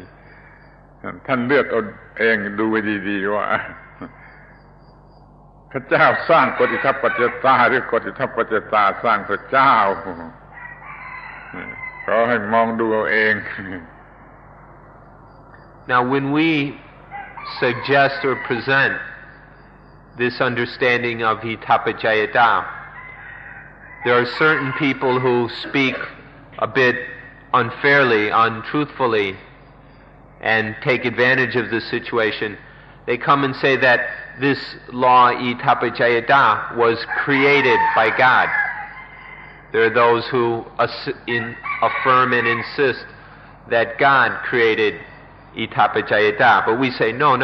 ท่านเลือกเอาเองดูไว้ดีๆว่าพระเจ้าสร้างกฎอิทัปปัจจยตาหรือกฎอิทัปปัจจยตาสร้างพระเจ้าขอให้มองดูเอาเอง Now when we suggest or present this understanding of itapajayata, there are certain people who speak a bit unfairly, untruthfully, and take advantage of the situation. They come and say that this law itapajayata was created by God. There are those who affirm and insist that God created itapajayata, but we say no,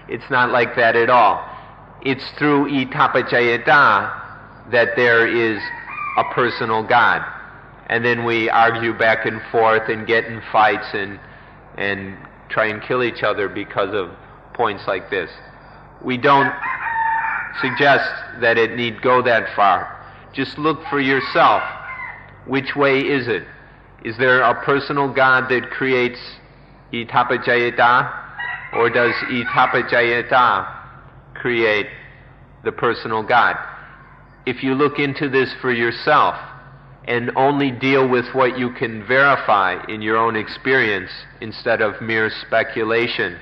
it's not like that at all. It's through itapajayata that there is a personal God. And then we argue back and forth and get in fights and try and kill each other because of points like this. We don't suggest that it need go that far. Just look for yourself. Which way is it? Is there a personal God that creates itapajayata, or does itapajayata create the personal God? If you look into this for yourself and only deal with what you can verify in your own experience instead of mere speculation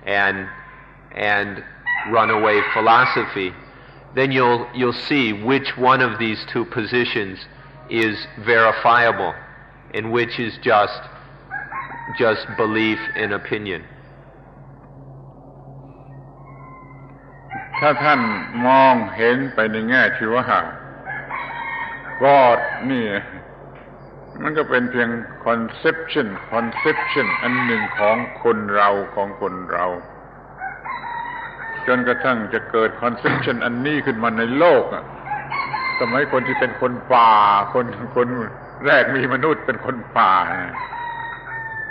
and runaway philosophy, then you'll see which one of these two positions is verifiable and which is just belief and opinion. ถ้าท่านมองเห็นไปในแง่ที่ว่าGod นี่มันก็เป็นเพียง conception อันหนึ่งของคนเราจนกระทั่งจะเกิด conception อันนี้ขึ้นมาในโลกสมัยคนที่เป็นคนป่าคนแรกมีมนุษย์เป็นคนป่า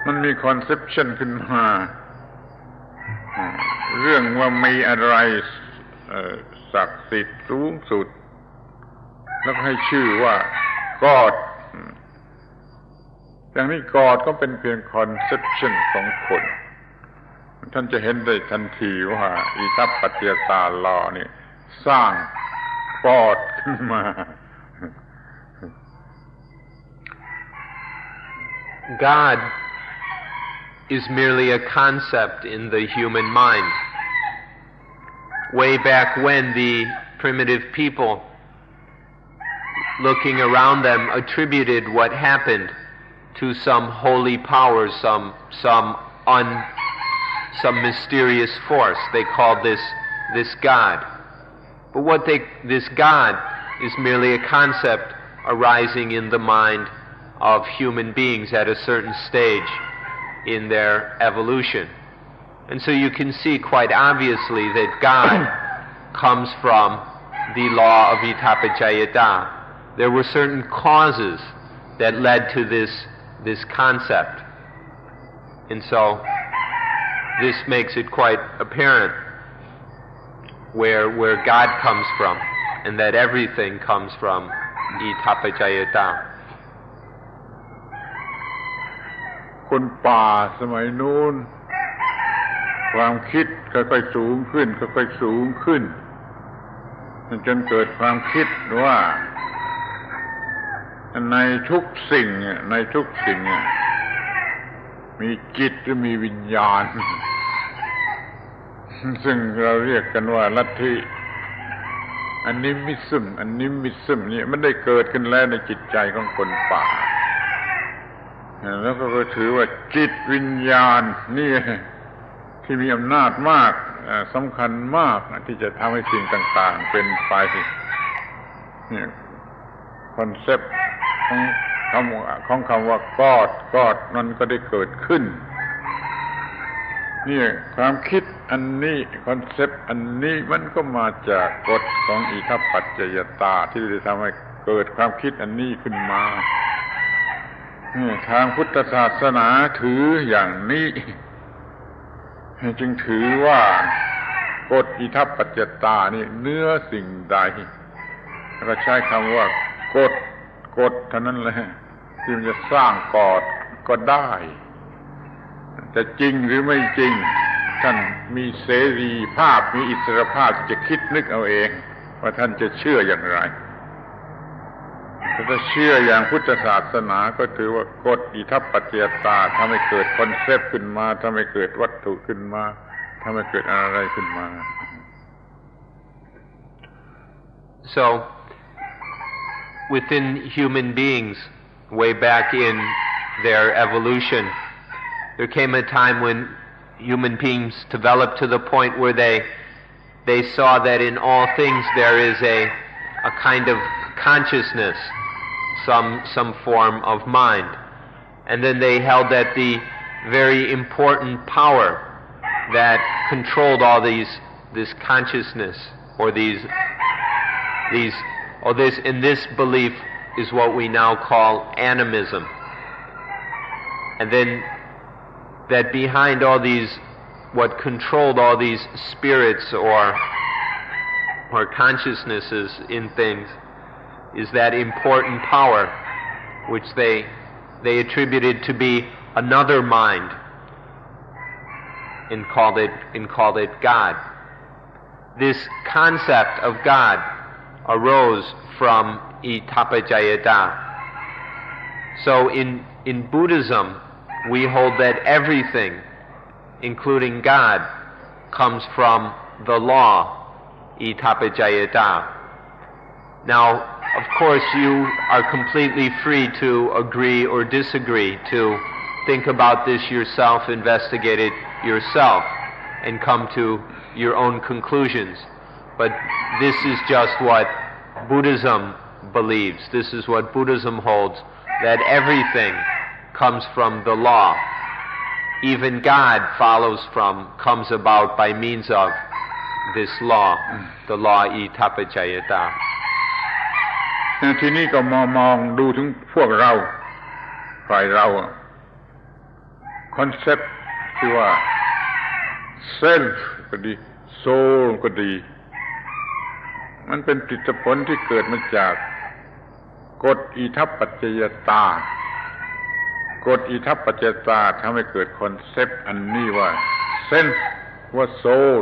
มันมีคอนเซปชันขึ้นมาเรื่องว่ามีอะไรศักดิ์สิทธิ์สูงสุดแล้วให้ชื่อว่ากอดอย่างนี้กอดก็เป็นเพียงคอนเซปชันของคนท่านจะเห็นได้ทันทีว่าอิทัปปัจจยตาลอนี่สร้างกอดขึ้นมา God is merely a concept in the human mind. Way back when the primitive people, looking around them, attributed what happened to some holy power, some mysterious force. They called this God. But this God is merely a concept arising in the mind of human beings at a certain stage in their evolution. And so you can see quite obviously that God comes from the law of Itapajayata. There were certain causes that led to this concept. And so this makes it quite apparent where God comes from, and that everything comes from Itapajayata. คนป่าสมัยนู้นความคิดค่อยๆสูงขึ้นค่อยๆสูงขึ้นจนเกิดความคิดว่าในทุกสิ่งมีจิตหรือมีวิญญาณ ซึ่งเราเรียกกันว่าลัทธิอนิมิซึมเนี่ยมันได้เกิดขึ้นแล้วในจิตใจของคนป่าแล้วก็ถือว่าจิตวิญญาณนี่ที่มีอำนาจมากสำคัญมากที่จะทำให้สิ่งต่างๆเป็นไปเนี่ยคอนเซปต์ของคำว่ากอดนั้นก็ได้เกิดขึ้นนี่ความคิดอันนี้คอนเซปต์อันนี้มันก็มาจากกฎของอิทัปปัจจยตาที่ได้ทำให้เกิดความคิดอันนี้ขึ้นมาทางพุทธศาสนาถืออย่างนี้จึงถือว่ากฎอิทัปปัจจยตานี่เนื้อสิ่งใดแล้วก็ใช้คำว่ากฎเท่านั้นแหละที่มันจะสร้างกอดก็ได้แต่จริงหรือไม่จริงท่านมีเสรีภาพมีอิสรภาพจะคิดนึกเอาเองว่าท่านจะเชื่ออย่างไรถ้าเชื่ออย่างพุทธศาสนาก็ถือว่ากฎอิทัปปัจจยตาทำให้เกิดคอนเซปต์ขึ้นมาทำให้เกิดวัตถุขึ้นมาทำให้เกิดอะไรขึ้นมา So within human beings, way back in their evolution, there came a time when human beings developed to the point where they saw that in all things there is a kind of consciousness, some form of mind. And then they held that the very important power that controlled all this consciousness, or this belief is what we now call animism. And then that behind all these, what controlled all these spirits or consciousnesses in things, is that important power which they attributed to be another mind and called it God. This concept of God arose from Itapajayata. So in Buddhism, we hold that everything, including God, comes from the law, Itapajayata. Now, of course, you are completely free to agree or disagree, to think about this yourself, investigate it yourself, and come to your own conclusions. But this is just what Buddhism believes. This is what Buddhism holds, that everything comes from the law. Even God comes about by means of this law, the law Itapajayata. ทีนี้ก็มองดูถึงพวกเราฝ่ายเรา คอนเซ็ปต์ที่ว่า self ก็ดี soul ก็ดีมันเป็นผลผลที่เกิดมาจากกฎอิทัปปัจจยตากฎอิทัปปัจจยตาทำให้เกิดคอนเซ็ปต์อันนี้ว่า sense ว่า soul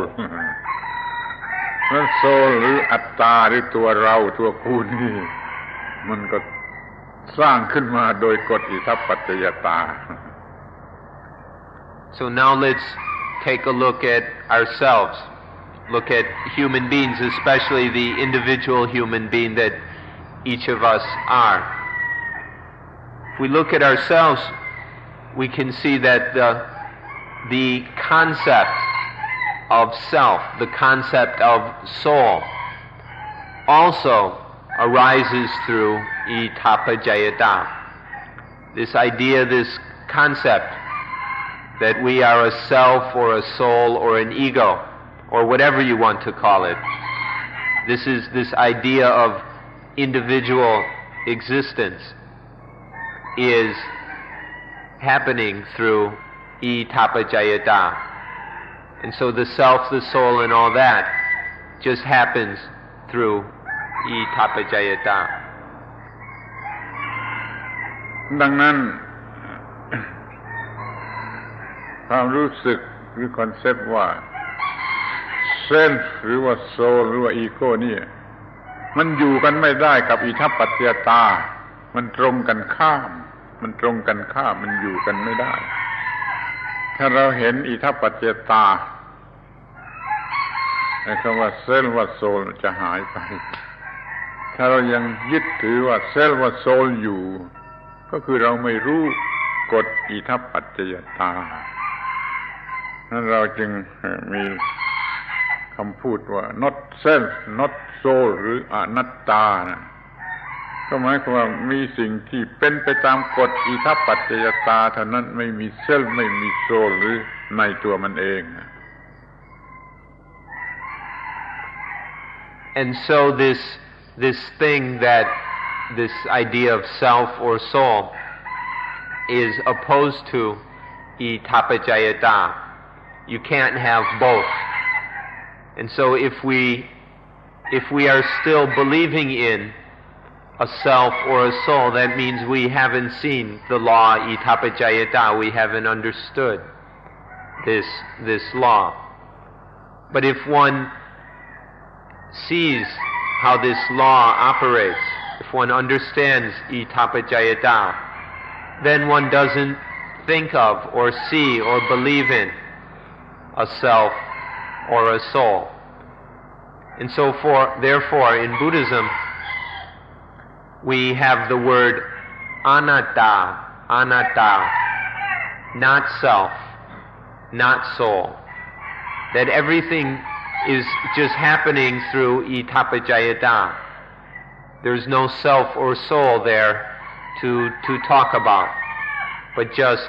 นั่น soul หรืออัตตาหรือตัวเราตัวกูนี่มันก็สร้างขึ้นมาโดยกฎอิทัปปัจจยตา So now let's take a look at ourselves. Look at human beings, especially the individual human being that each of us are. If we look at ourselves, we can see that the concept of self, the concept of soul, also arises through itapajayata. This idea, this concept that we are a self or a soul or an ego, or whatever you want to call it. This idea of individual existence is happening through itapajayata. And so the self, the soul, and all that just happens through itapajayata. ดังนั้นความรู้สึกหรือคอนเซ็ปต์ว่าเซนส์หรือว่าโซลหรือว่าอีโก้นี่มันอยู่กันไม่ได้กับอิทัปปัจจยตามันตรงกันข้ามมันอยู่กันไม่ได้ถ้าเราเห็นอิทัปปัจจยตาไอ้คำว่าเซนส์ว่าโซลจะหายไปถ้าเรายังยึดถือว่าเซนส์ว่าโซลอยู่ก็คือเราไม่รู้กฎอิทัปปัจจยตานั้นเราจึงมีคำพูดว่า not self not soul หรืออนัตตานะก็หมายความว่ามีสิ่งที่เป็นไปตามกฎอิทัปปัจจยตาเท่านั้นไม่มีเซลไม่มีโซลหรือในตัวมันเอง And so this thing that this idea of self or soul is opposed to itapajayata. You can't have both. And so if we are still believing in a self or a soul, that means we haven't seen the law itapajayata, we haven't understood this law. But if one sees how this law operates, if one understands itapajayata, then one doesn't think of or see or believe in a self or a soul. And so therefore in Buddhism we have the word anatta, not self, not soul. That everything is just happening through itapajayata. There's no self or soul there to talk about, but just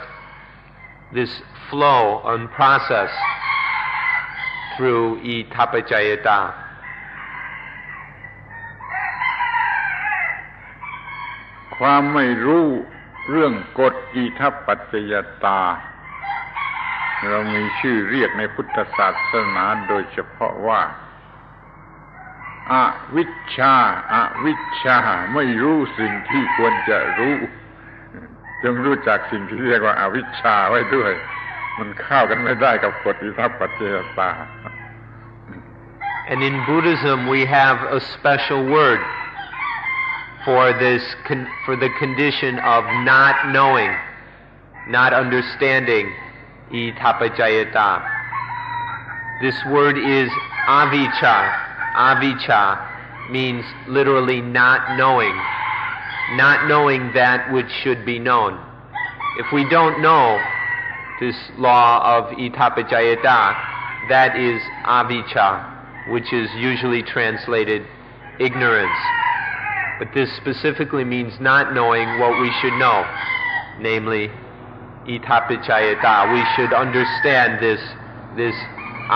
this flow and process through itapajayata. ความไม่รู้เรื่องกฎอิทัปปัจจยตาเรามีชื่อเรียกในพุทธศาสนาโดยเฉพาะว่าอวิชชาไม่รู้สิ่งที่ควรจะรู้จงรู้จักสิ่งที่เรียกว่าอวิชชาไว้ด้วยมันเข้ากันไม่ได้กับกฎอิทัปปัจจยตา And in Buddhism we have a special word for the condition of not knowing, not understanding itapajayata. This word is avijja. Avijja means literally not knowing that which should be known. If we don't know this law of itapajayata, that is avijja, which is usually translated ignorance. But this specifically means not knowing what we should know, namely itapajayata. We should understand this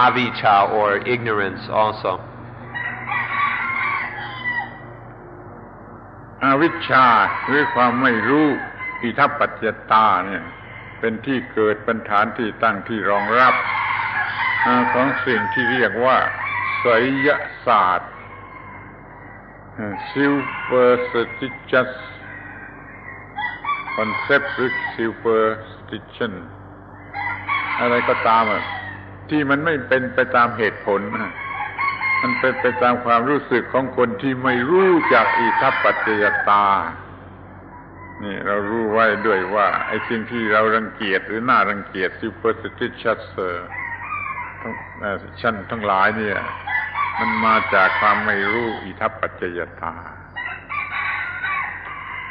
avijja or ignorance also. อวิชชาหรือความไม่รู้อิทัปปัจจยตาเนี่ย เป็นที่เกิดเป็นฐานที่ตั้งที่รองรับของสิ่งที่เรียกว่าไสยศาสตร์ superstitious concept หรือ superstition อะไรก็ตามที่มันไม่เป็นไปตามเหตุผลมันเป็นไปตามความรู้สึกของคนที่ไม่รู้จักอิทัปปัจจยตานี่เรารู้ไว้ด้วยว่าไอ้สิ่งที่เรารังเกียจหรือน่ารังเกียจ superstitious ทั้งหลายเนี่ยมันมาจากความไม่รู้อิทัปปัจจยตา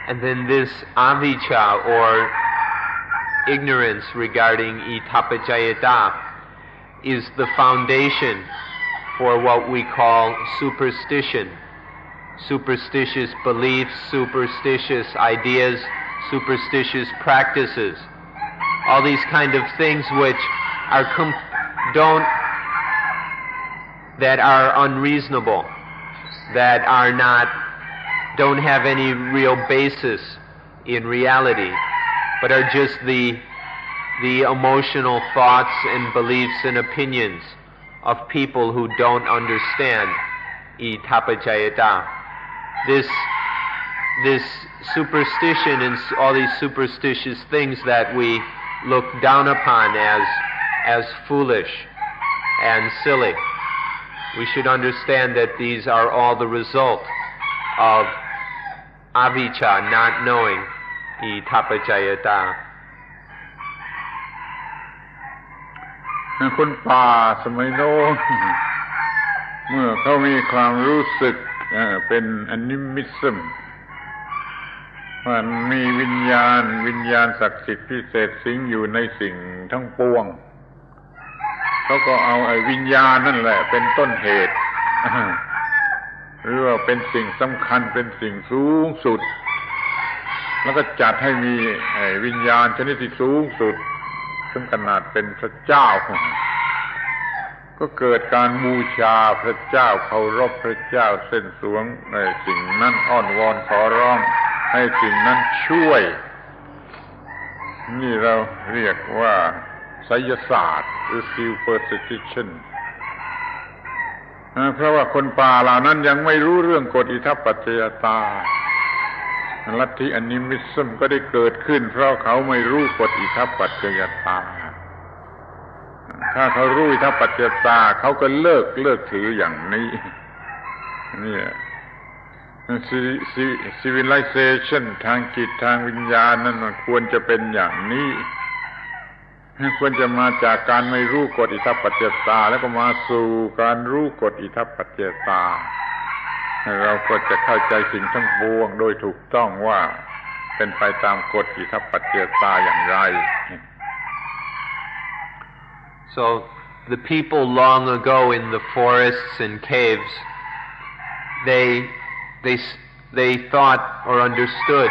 And then this avijja or ignorance regarding itapajayata is the foundation for what we call superstition. Superstitious beliefs, superstitious ideas, superstitious practices. All these kind of things which are that are unreasonable, that are don't have any real basis in reality, but are just the emotional thoughts and beliefs and opinions of people who don't understand itapajayata. This superstition and all these superstitious things that we look down upon as foolish and silly, we should understand that these are all the result of avijja, not knowing itapajayata. คนป่าสมัยโน้นเมื่อเขามีความรู้สึกเป็นอนิมิสซึมว่ามีวิญญาณศักดิ์สิทธิ์พิเศษสิงอยู่ในสิ่งทั้งปวงเขาก็เอาไอ้วิญญาณนั่นแหละเป็นต้นเหตุหรือว่าเป็นสิ่งสำคัญเป็นสิ่งสูงสุดแล้วก็จัดให้มีไอ้วิญญาณชนิดที่สูงสุดถึงขนาดเป็นพระเจ้าก็เกิดการบูชาพระเจ้าเคารพพระเจ้าเส้นสวงในสิ่งนั้นอ้อนวอนขอร้องให้สิ่งนั้นช่วยนี่เราเรียกว่าไสยศาสตร์หรือ superstition เพราะว่าคนป่าเหล่านั้นยังไม่รู้เรื่องกฎอิทัปปัจจยตาลัทธิอนิมิสซึมก็ได้เกิดขึ้นเพราะเขาไม่รู้กฎอิทัปปัจจยตาถ้าเขารู้อิทัปปัจจยตาเขาก็เลิกถืออย่างนี้นี่civilization ทางจิตทางวิญญาณนั้นมันควรจะเป็นอย่างนี้ควรจะมาจากการไม่รู้กฎอิทัปปัจจยตาแล้วก็มาสู่การรู้กฎอิทัปปัจจยตาเราก็จะเข้าใจสิ่งทั้งปวงโดยถูกต้องว่าเป็นไปตามกฎอิทัปปัจจยตาอย่างไร So the people long ago in the forests and caves, they thought or understood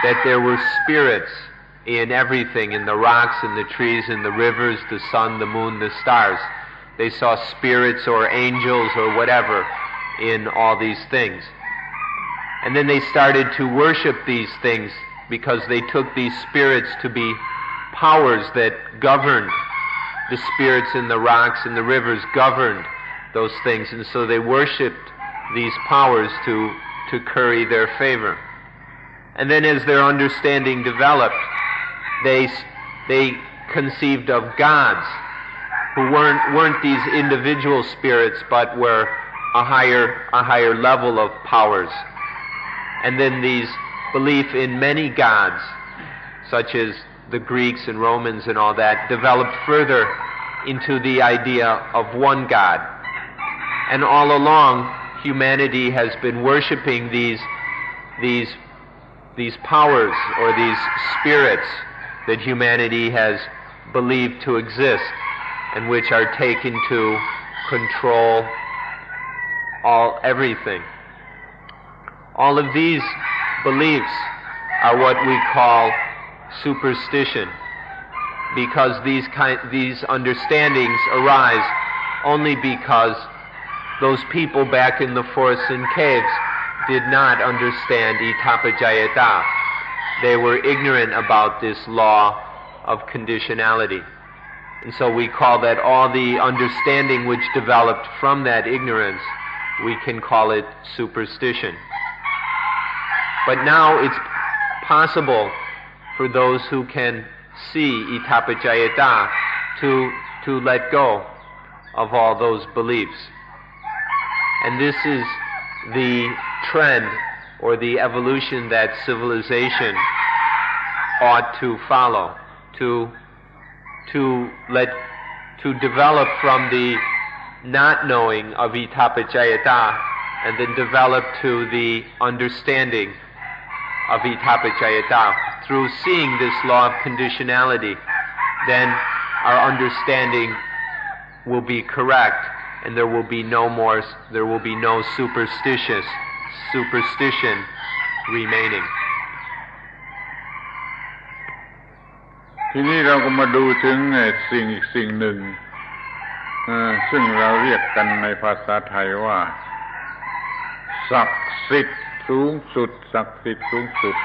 that there were spirits in everything, in the rocks, in the trees, in the rivers, the sun, the moon, the stars. They saw spirits or angels or whatever in all these things. And then they started to worship these things because they took these spirits to be powers that governed. The spirits in the rocks and the rivers governed those things, and so they worshipped these powers to curry their favor. And then as their understanding developed, they conceived of gods who weren't these individual spirits but were a higher level of powers. And then these belief in many gods, such as the Greeks and Romans and all that, developed further into the idea of one God. And all along, humanity has been worshiping these powers or these spirits that humanity has believed to exist and which are taken to control everything. All of these beliefs are what we call superstition, because these understandings arise only because those people back in the forests and caves did not understand itapajayata. They were ignorant about this law of conditionality. And so we call that all the understanding which developed from that ignorance, we can call it superstition. But now it's possible for those who can see itapajayata to let go of all those beliefs. And this is the trend or the evolution that civilization ought to follow, to develop from the not knowing of itapajayata and then develop to the understanding of itapajayata. Through seeing this law of conditionality, then our understanding will be correct, and there will be no superstition remaining. ทีนี้เราก็มาดูถึงสิ่งอีกสิ่งหนึ่งซึ่งเราเรียกกันในภาษาไทยว่าศักดิ์สิทธิ์สูงสุดศักดิ์สิทธิ์สูงสุด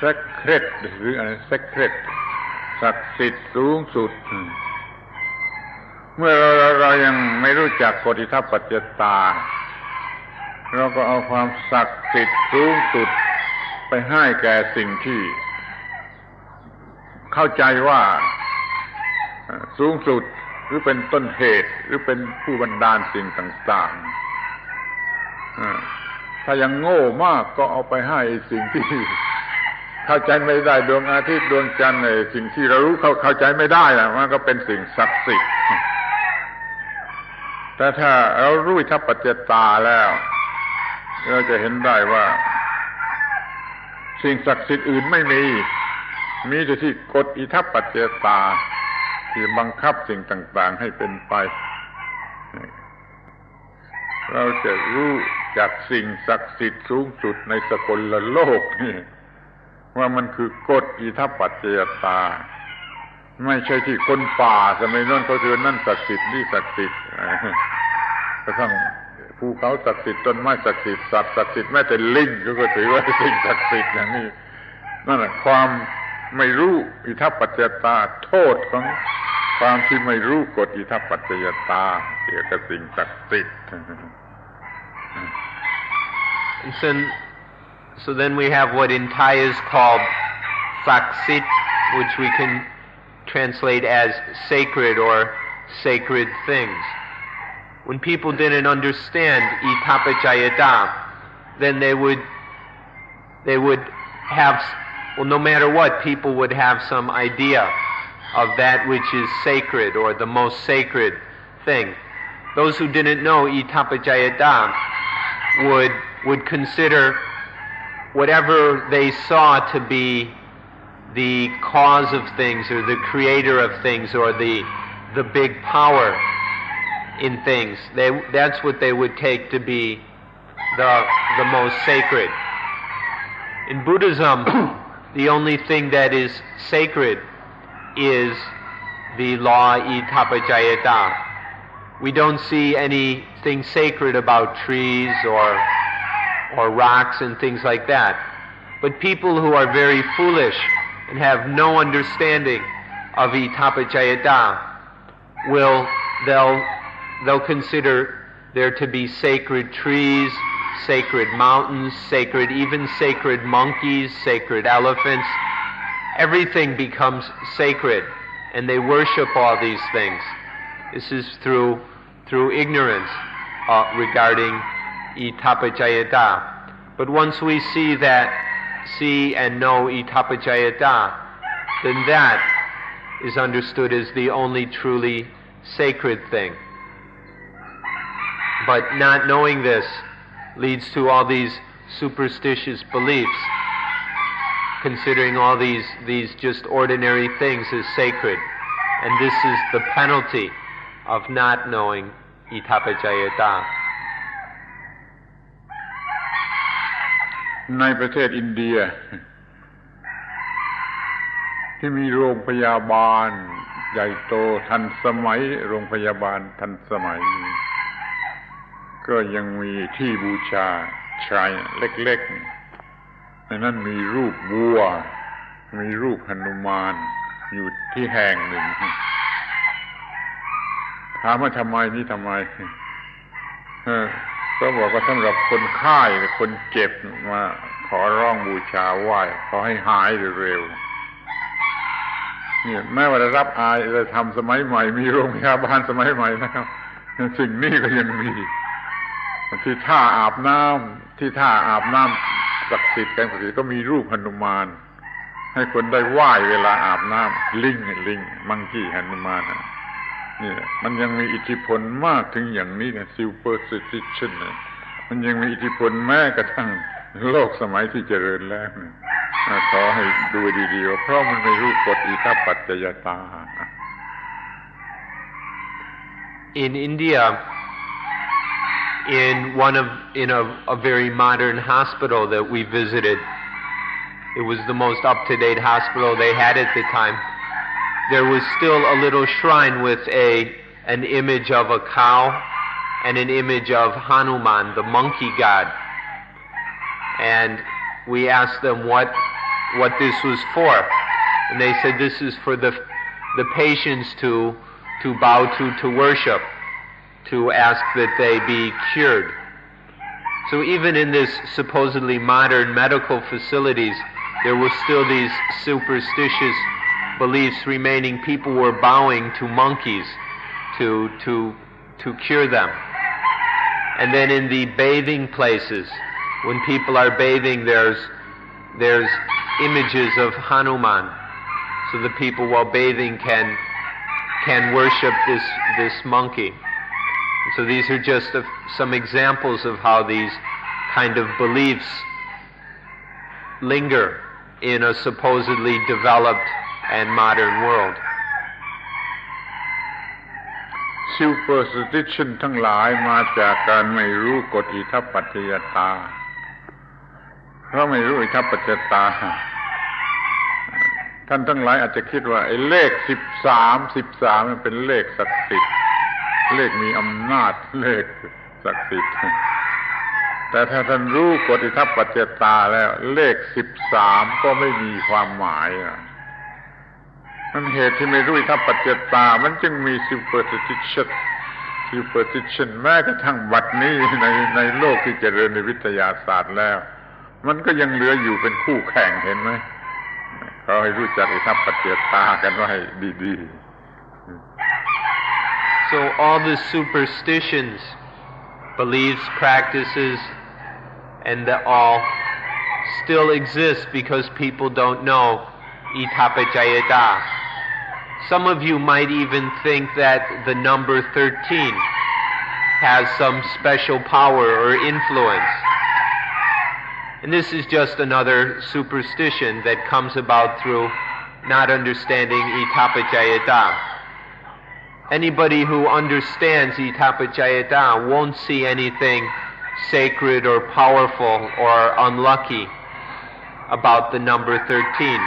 Sacred หรืออะไร Sacred ศักดิ์สิทธิ์สูงสุด เมื่อเรายังไม่รู้จักกฎอิทัปปัจจตาเราก็เอาความศักดิ์สิทธิ์สูงสุดไปให้แก่สิ่งที่เข้าใจว่าสูงสุดหรือเป็นต้นเหตุหรือเป็นผู้บันดาลสิ่งต่างๆถ้ายังโง่มากก็เอาไปให้สิ่งที่เข้าใจไม่ได้ดวงอาทิตย์ดวงจันทร์สิ่งที่เรารู้เข้าใจไม่ได้นะมันก็เป็นสิ่งศักดิ์สิทธิ์แต่ถ้าเรารู้อิทัปปัจจตาแล้วเราจะเห็นได้ว่าสิ่งศักดิ์สิทธิ์อื่นไม่มีแต่ที่กฎอิทัปปัจจตาที่บังคับสิ่งต่างๆให้เป็นไปเราจะรู้จากสิ่งศักดิ์สิทธิ์สูงสุดในสกลโลกนี่ว่ามันคือกฎอิทัปปัจจตาไม่ใช่ที่คนป่าสมัยนั้นเขาถือนั่นศักดิ์สิทธิ์นี่ศักดิ์สิทธิ์กระทั่งภูเขาศักดิ์สิทธิ์ต้นไม้ศักดิ์สิทธิ์สัตว์ศักดิ์สิทธิ์แม้แต่ลิงก็ถือว่าสิ่งศักดิ์สิทธิ์อย่างนี้นั่นแหละความไม่รู้อิทัปปัจจตาโทษของความที่ไม่รู้กฎอิทัปปัจจตาเกี่ยวกับสิ่งศักดิ์สิทธิ์ So then we have what in Thai is called saksit, which we can translate as sacred or sacred things. When people didn't understand itapajayata, then they would have, well, no matter what, people would have some idea of that which is sacred or the most sacred thing. Those who didn't know itapajayata would consider whatever they saw to be the cause of things or the creator of things or the big power in things. That's what they would take to be the most sacred. In Buddhism, the only thing that is sacred is the law itapajayata. We don't see anything sacred about trees or rocks and things like that. But people who are very foolish and have no understanding of itapajayata they'll consider there to be sacred trees, sacred mountains, even sacred monkeys, sacred elephants. Everything becomes sacred, and they worship all these things. This is through ignorance regarding itapajayata. But once we see and know itapajayata, then that is understood as the only truly sacred thing. But not knowing this leads to all these superstitious beliefs, considering all these just ordinary things as sacred. And this is the penalty of not knowing itapajayata. ในประเทศอินเดียที่มีโรงพยาบาลใหญ่โตทันสมัยโรงพยาบาลทันสมัยก็ยังมีที่บูชาชายเล็กๆในนั้นมีรูปวัว มีรูปหนุมานอยู่ที่แห่งหนึ่งถามว่าทำไมนี่ทำไมก็บอกว่าสำหรับคนไข้คนเจ็บมาขอร้องบูชาไหว้ขอให้หายเร็วๆเนี่ยแม้ว่าได้รับอายได้ทำสมัยใหม่มีโรงพยาบาลสมัยใหม่นะครับสิ่งนี้ก็ยังมีที่ท่าอาบน้ำศักดิ์สิทธิ์กันศักดิ์สิทธิ์ก็มีรูปหนุมานให้คนได้ไหว้เวลาอาบน้ำลิงมังกี้หนุมานนี่มันยังมีอิทธิพลมากถึงอย่างนี้เนี่ย superstition เนี่ยมันยังมีอิทธิพลแม้กระทั่งโลกสมัยที่เจริญแล้วเนี่ยขอให้ดูดีๆเพราะมันไม่รู้กฎอิทัปปัจจยตา In India, in a very modern hospital that we visited, it was the most up-to-date hospital they had at the time. There was still a little shrine with an image of a cow and an image of Hanuman, the monkey god. And we asked them what this was for. And they said this is for the patients to bow to worship, to ask that they be cured. So even in this supposedly modern medical facilities, there were still these superstitious beliefs remaining. People were bowing to monkeys to cure them. And then in the bathing places, when people are bathing, there's images of Hanuman, so the people while bathing can worship this monkey. And so these are just some examples of how these kind of beliefs linger in a supposedly developed and modern world. Superstition ทั้งหลายมาจากการไม่รู้กฎอิทัปปัจจยตาเพราะไม่รู้อิทัปปัจจยตาท่านทั้งหลายอาจจะคิดว่าไอ้เลข13มันเป็นเลขศักดิ์สิทธิ์เลขมีอำนาจเลขศักดิ์สิทธิ์แต่ถ้าท่านรู้กฎอิทัปปัจจยตาแล้วเลข13ก็ไม่มีความหมายมันเหตุที่ไม่รู้อิทัปปัจจยตามันจึงมี superstition แม้กระทั่งบัดนี้ในโลกที่เจริญในวิทยาศาสตร์แล้วมันก็ยังเหลืออยู่เป็นคู่แข่งเห็นไหมเขาให้รู้จักอิทัปปัจจยตากันไว้ดีๆ So all the superstitions, beliefs, practices, and all still exist because people don't know Itapajayata. Some of you might even think that the number 13 has some special power or influence. And this is just another superstition that comes about through not understanding Itapajayata. Anybody who understands Itapajayata won't see anything sacred or powerful or unlucky about the number 13.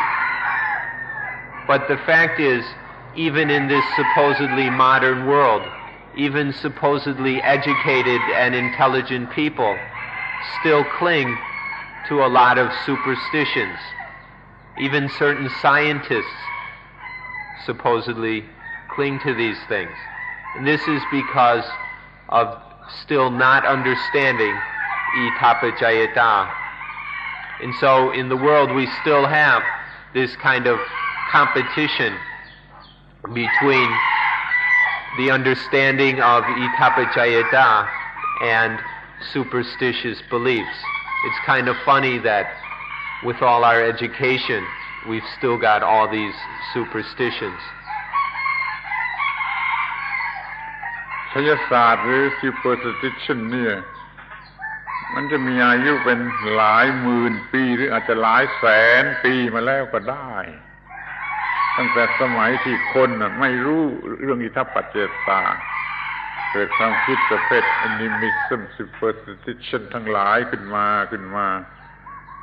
But the fact is, even in this supposedly modern world, even supposedly educated and intelligent people still cling to a lot of superstitions. Even certain scientists supposedly cling to these things. And this is because of still not understanding Itapajayata. And so in the world we still have this kind of competition between the understanding of Itapajayata and superstitious beliefs. It's kind of funny that with all our education, we've still got all these superstitions. ไสยศาสตร์หรือ superstition เนี่ยมันจะมีอายุเป็นหลายหมื่นปีหรืออาจจะหลายแสนปีมาแล้วก็ได้ตั้งแต่สมัยที่คนไม่รู้เรื่องอิทัปปัจจยตาเกิดความคิดประเภท animism superstition ทั้งหลายขึ้นมา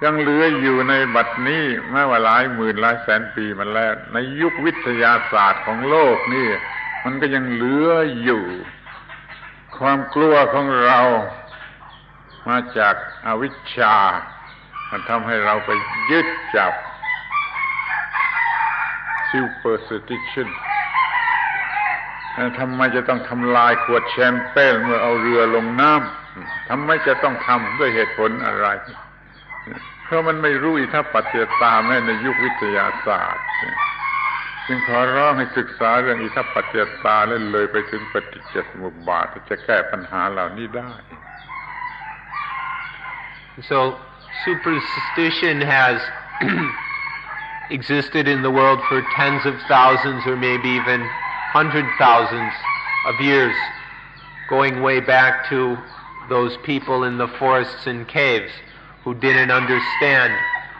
ยังเหลืออยู่ในบัดนี้แม้ว่าหลายหมื่นหลายแสนปีมาแล้วในยุควิทยาศาสตร์ของโลกนี่มันก็ยังเหลืออยู่ความกลัวของเรามาจากอวิชชามันทำให้เราไปยึดจับ superstition ทำไมจะต้องทำลายขวดแชมเปญเมื่อเอาเรือลงน้ำทำไมจะต้องทำด้วยเหตุผลอะไรเพราะมันไม่รู้อิทธิปัจจยตาแม้ในยุควิทยาศาสตร์จึงขอร้องให้ศึกษาเรื่องอิทธิปัจจยตาและเลยไปถึงปฏิจจสมุปบาทจะแก้ปัญหาเหล่านี้ได้ So superstition has existed in the world for tens of thousands or maybe even 100,000s of years, going way back to those people in the forests and caves who didn't understand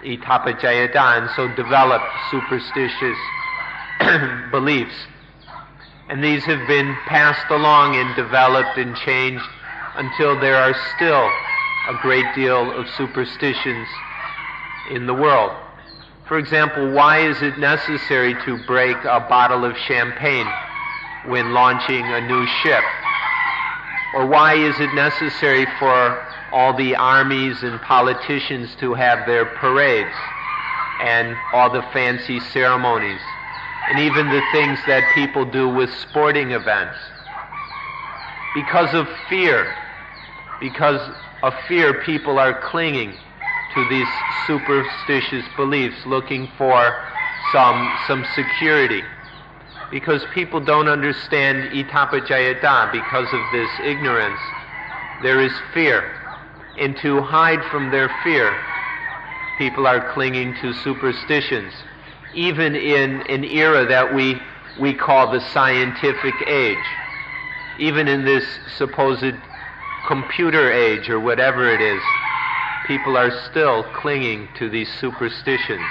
Itapajayata and so developed superstitious beliefs. And these have been passed along and developed and changed until there are still a great deal of superstitions in the world. For example, why is it necessary to break a bottle of champagne when launching a new ship? Or why is it necessary for all the armies and politicians to have their parades and all the fancy ceremonies, and even the things that people do with sporting events? Because of fear. Because of fear, people are clinging to these superstitious beliefs, looking for some security. Because people don't understand Itapajayata, because of this ignorance, there is fear. And to hide from their fear, people are clinging to superstitions, even in an era that we call the scientific age. Even in this supposed computer age or whatever it is, people are still clinging to these superstitions.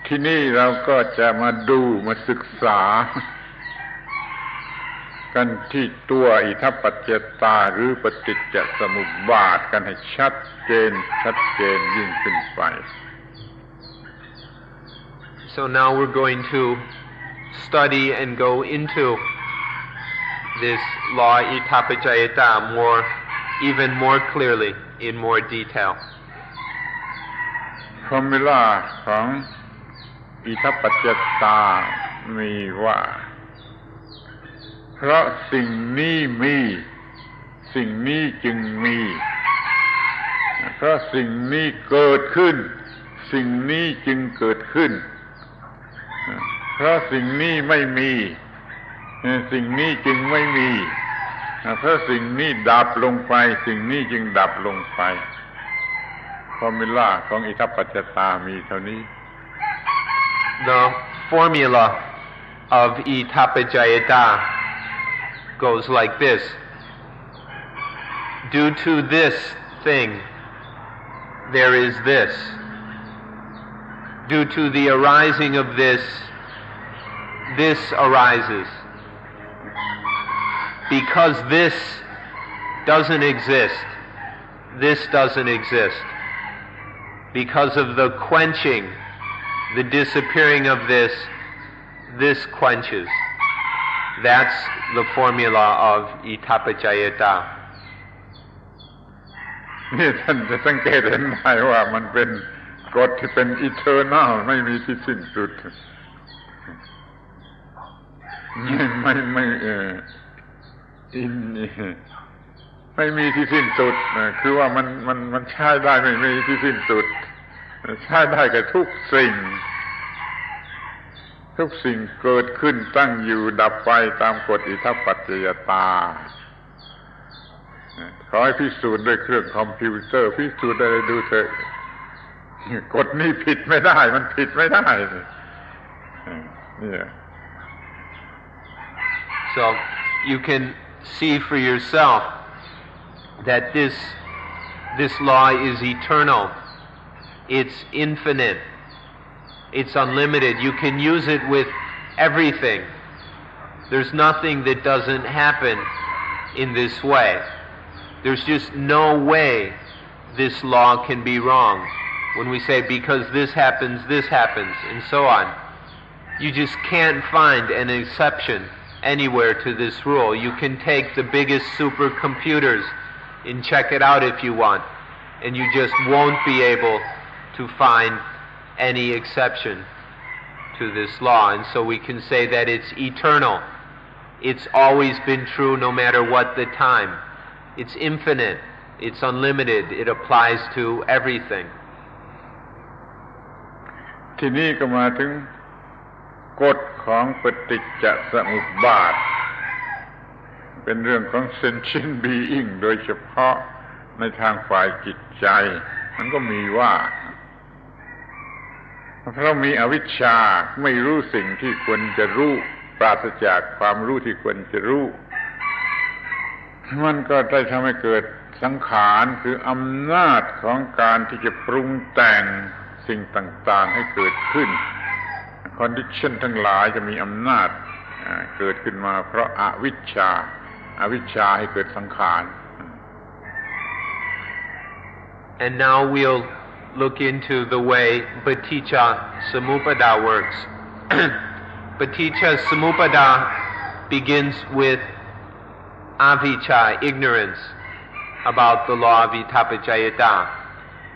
ที่นี่เราก็จะมาดูมาศึกษากันที่ตัวอิทธิปัจจยตาหรือปฏิจจสมุปบาทกันให้ชัดเจนยิ่งขึ้นไป So now we're going to study and go into this law Itapajayata even more clearly, in more detail. ฟอร์มูลาของอิทธิปัจจยตามีว่าเพราะสิ่งนี้มีสิ่งนี้จึงมีเพราะสิ่งนี้เกิดขึ้นสิ่งนี้จึงเกิดขึ้นเพราะสิ่งนี้ไม่มีสิ่งนี้จึงไม่มีเพราะสิ่งนี้ดับลงไปสิ่งนี้จึงดับลงไปฟอร์มูลาของอิทธิปัจจยตามีเท่านี้ The formula of Itapajayata goes like this. Due to this thing, there is this. Due to the arising of this, this arises. Because this doesn't exist, this doesn't exist. Because of the quenching, the disappearing of this, this quenches. That's the formula of Itapajayata. นี่ท่านจะสังเกตเห็นได้ว่ามันเป็นกฎที่เป็น eternal ไม่มีที่สิ้นสุดไม่มีที่สิ้นสุดคือว่ามันใช้ได้ไม่มีที่สิ้นสุดใช้ได้กับทุกสิ่งเกิดขึ้นตั้งอยู่ดับไปตามกฎอิทธิปัจจยตาขอให้พิสูจน์ด้วยเครื่องคอมพิวเตอร์พิสูจน์ได้ดูเถอะกฎนี้ผิดไม่ได้มันผิดไม่ได้เนี่ย So you can see for yourself that this law is eternal. It's infinite. It's unlimited. You can use it with everything. There's nothing that doesn't happen in this way. There's just no way this law can be wrong. When we say because this happens, and so on. You just can't find an exception anywhere to this rule. You can take the biggest supercomputers and check it out if you want. and you just won't be able to find any exception to this law. And so we can say that it's eternal. It's always been true no matter what the time. It's infinite. It's unlimited. It applies to everything. ทีนี้ก็มาถึงกฎของปฏิจจสมุปบาทเป็นเรื่องของ sentient being โดยเฉพาะในทางฝ่ายจิตใจมันก็มีว่าเพราะมีอวิชชาไม่รู้สิ่งที่ควรจะรู้ปราศจากความรู้ที่ควรจะรู้มันก็ได้ทำให้เกิดสังขารคืออำนาจของการที่จะปรุงแต่งสิ่งต่างๆให้เกิดขึ้น condition ทั้งหลายจะมีอำนาจเกิดขึ้นมาเพราะอวิชชาให้เกิดสังขาร And now we'll look into the way Paticca Samuppada works. Paticca Samuppada begins with avijja, ignorance, about the law of Itapajayata.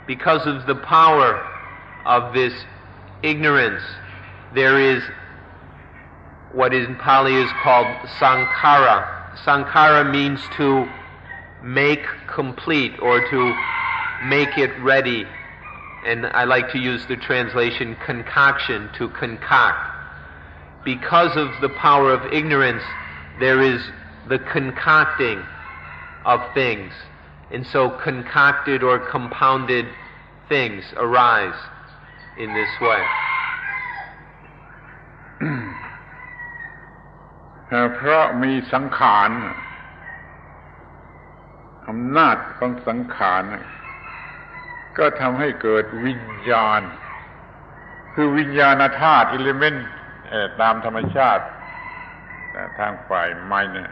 Because of the power of this ignorance, there is what in Pali is called sankhara. Sankhara means to make complete or to make it ready. And I like to use the translation concoction, to concoct. Because of the power of ignorance, there is the concocting of things. And so concocted or compounded things arise in this way. เพราะมีสังขารอำนาจของสังขารก็ทำให้เกิดวิญญาณคือวิญญาณธาตุอิเลเมนต์ตามธรรมชาติทางฝ่ายไม้เนี่ย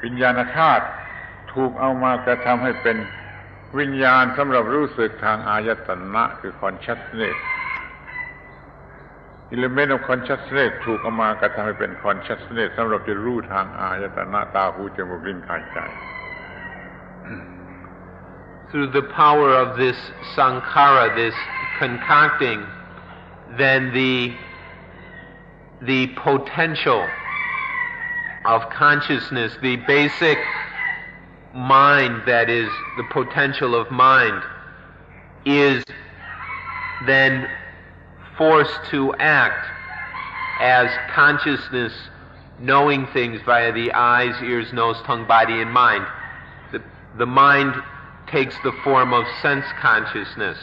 วิญญาณธาตุถูกเอามากระทำให้เป็นวิญญาณสำหรับรู้สึกทางอายตนะคือ consciousness element of consciousness ถูกเอามากระทำให้เป็น consciousness สำหรับจะรู้ทางอายตนะตาหูจมูกลิ้นกายใจ Through the power of this sankhara, this concocting, then the potential of consciousness, the basic mind that is the potential of mind, is then forced to act as consciousness, knowing things via the eyes, ears, nose, tongue, body, and mind. The mind takes the form of sense consciousness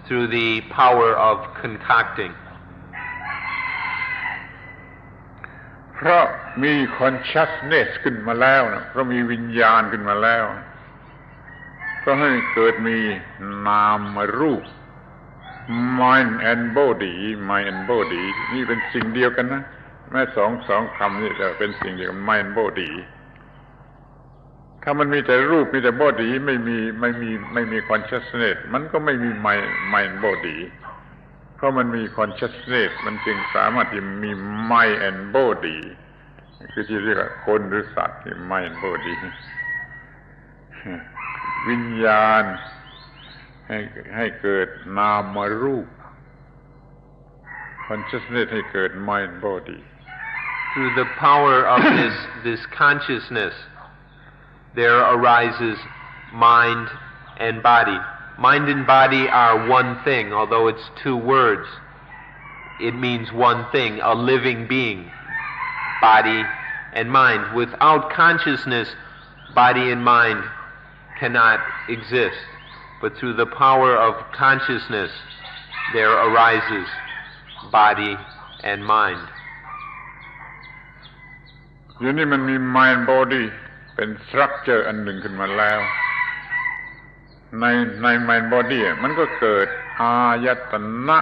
through the power of concocting. เพราะมี consciousness ขึ้นมาแล้วนะเพราะมีวิญญาณขึ้นมาแล้วก็ให้เกิดมีนามรูป mind and body นี่เป็นสิ่งเดียวกันนะแม้สองคำนี่จะเป็นสิ่งเดียวกัน mind and body ถ้ามันมีแต่รูปมีแต่ body ไม่มี consciousness มันก็ไม่มี mind body เพราะมันมี consciousness มันจึงสามารถที่มี mind and body คือที่เรียกว่าคนหรือสัตว์ที่ mind and body วิญญาณให้เกิดนามรูป consciousness ให้เกิด mind body. Through the power of this consciousness, there arises mind and body. Mind and body are one thing, although it's two words. It means one thing, a living being, body and mind. Without consciousness, body and mind cannot exist. But through the power of consciousness, there arises body and mind. อยู่นี่มันมี mind body เป็น structure อันหนึ่งขึ้นมาแล้วใน mind body มันก็เกิดอายตนะ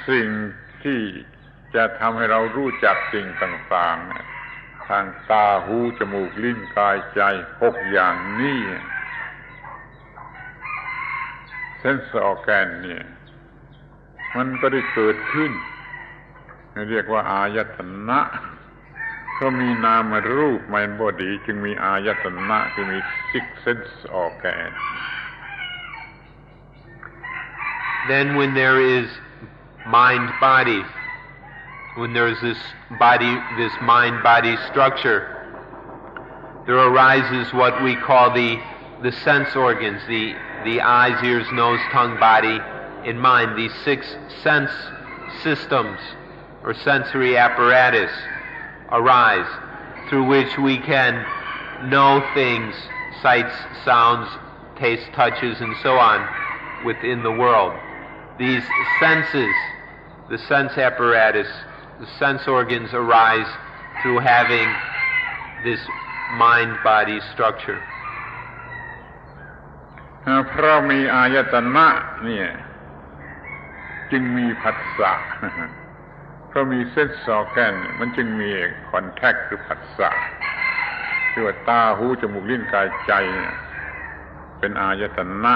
สิ่งที่จะทำให้เรารู้จักสิ่งต่างๆทางตาหูจมูกลิ้นกายใจ6อย่างนี้sense organ เนี่ยมันก็ได้เกิดขึ้นเรียกว่าอายตนะ เพราะมีนามรูปไม่บดีจึงมีอายตนะคือมี six sense organ. Then when there is mind-body, when there is this mind-body structure, there arises what we call the sense organs, the eyes, ears, nose, tongue, body, and mind, these 6 sense systems or sensory apparatus arise through which we can know things, sights, sounds, taste, touches, and so on within the world. These senses, the sense apparatus, the sense organs arise through having this mind-body structure. เพราะมีอายตนะเนี่ยจึงมีผัสสะ เพราะมีเส้นสอแกนมันจึงมีคอนแทคหรือผัสสะที่ว่าตาหูจมูกลิ้นกายใจเป็นอายตนะ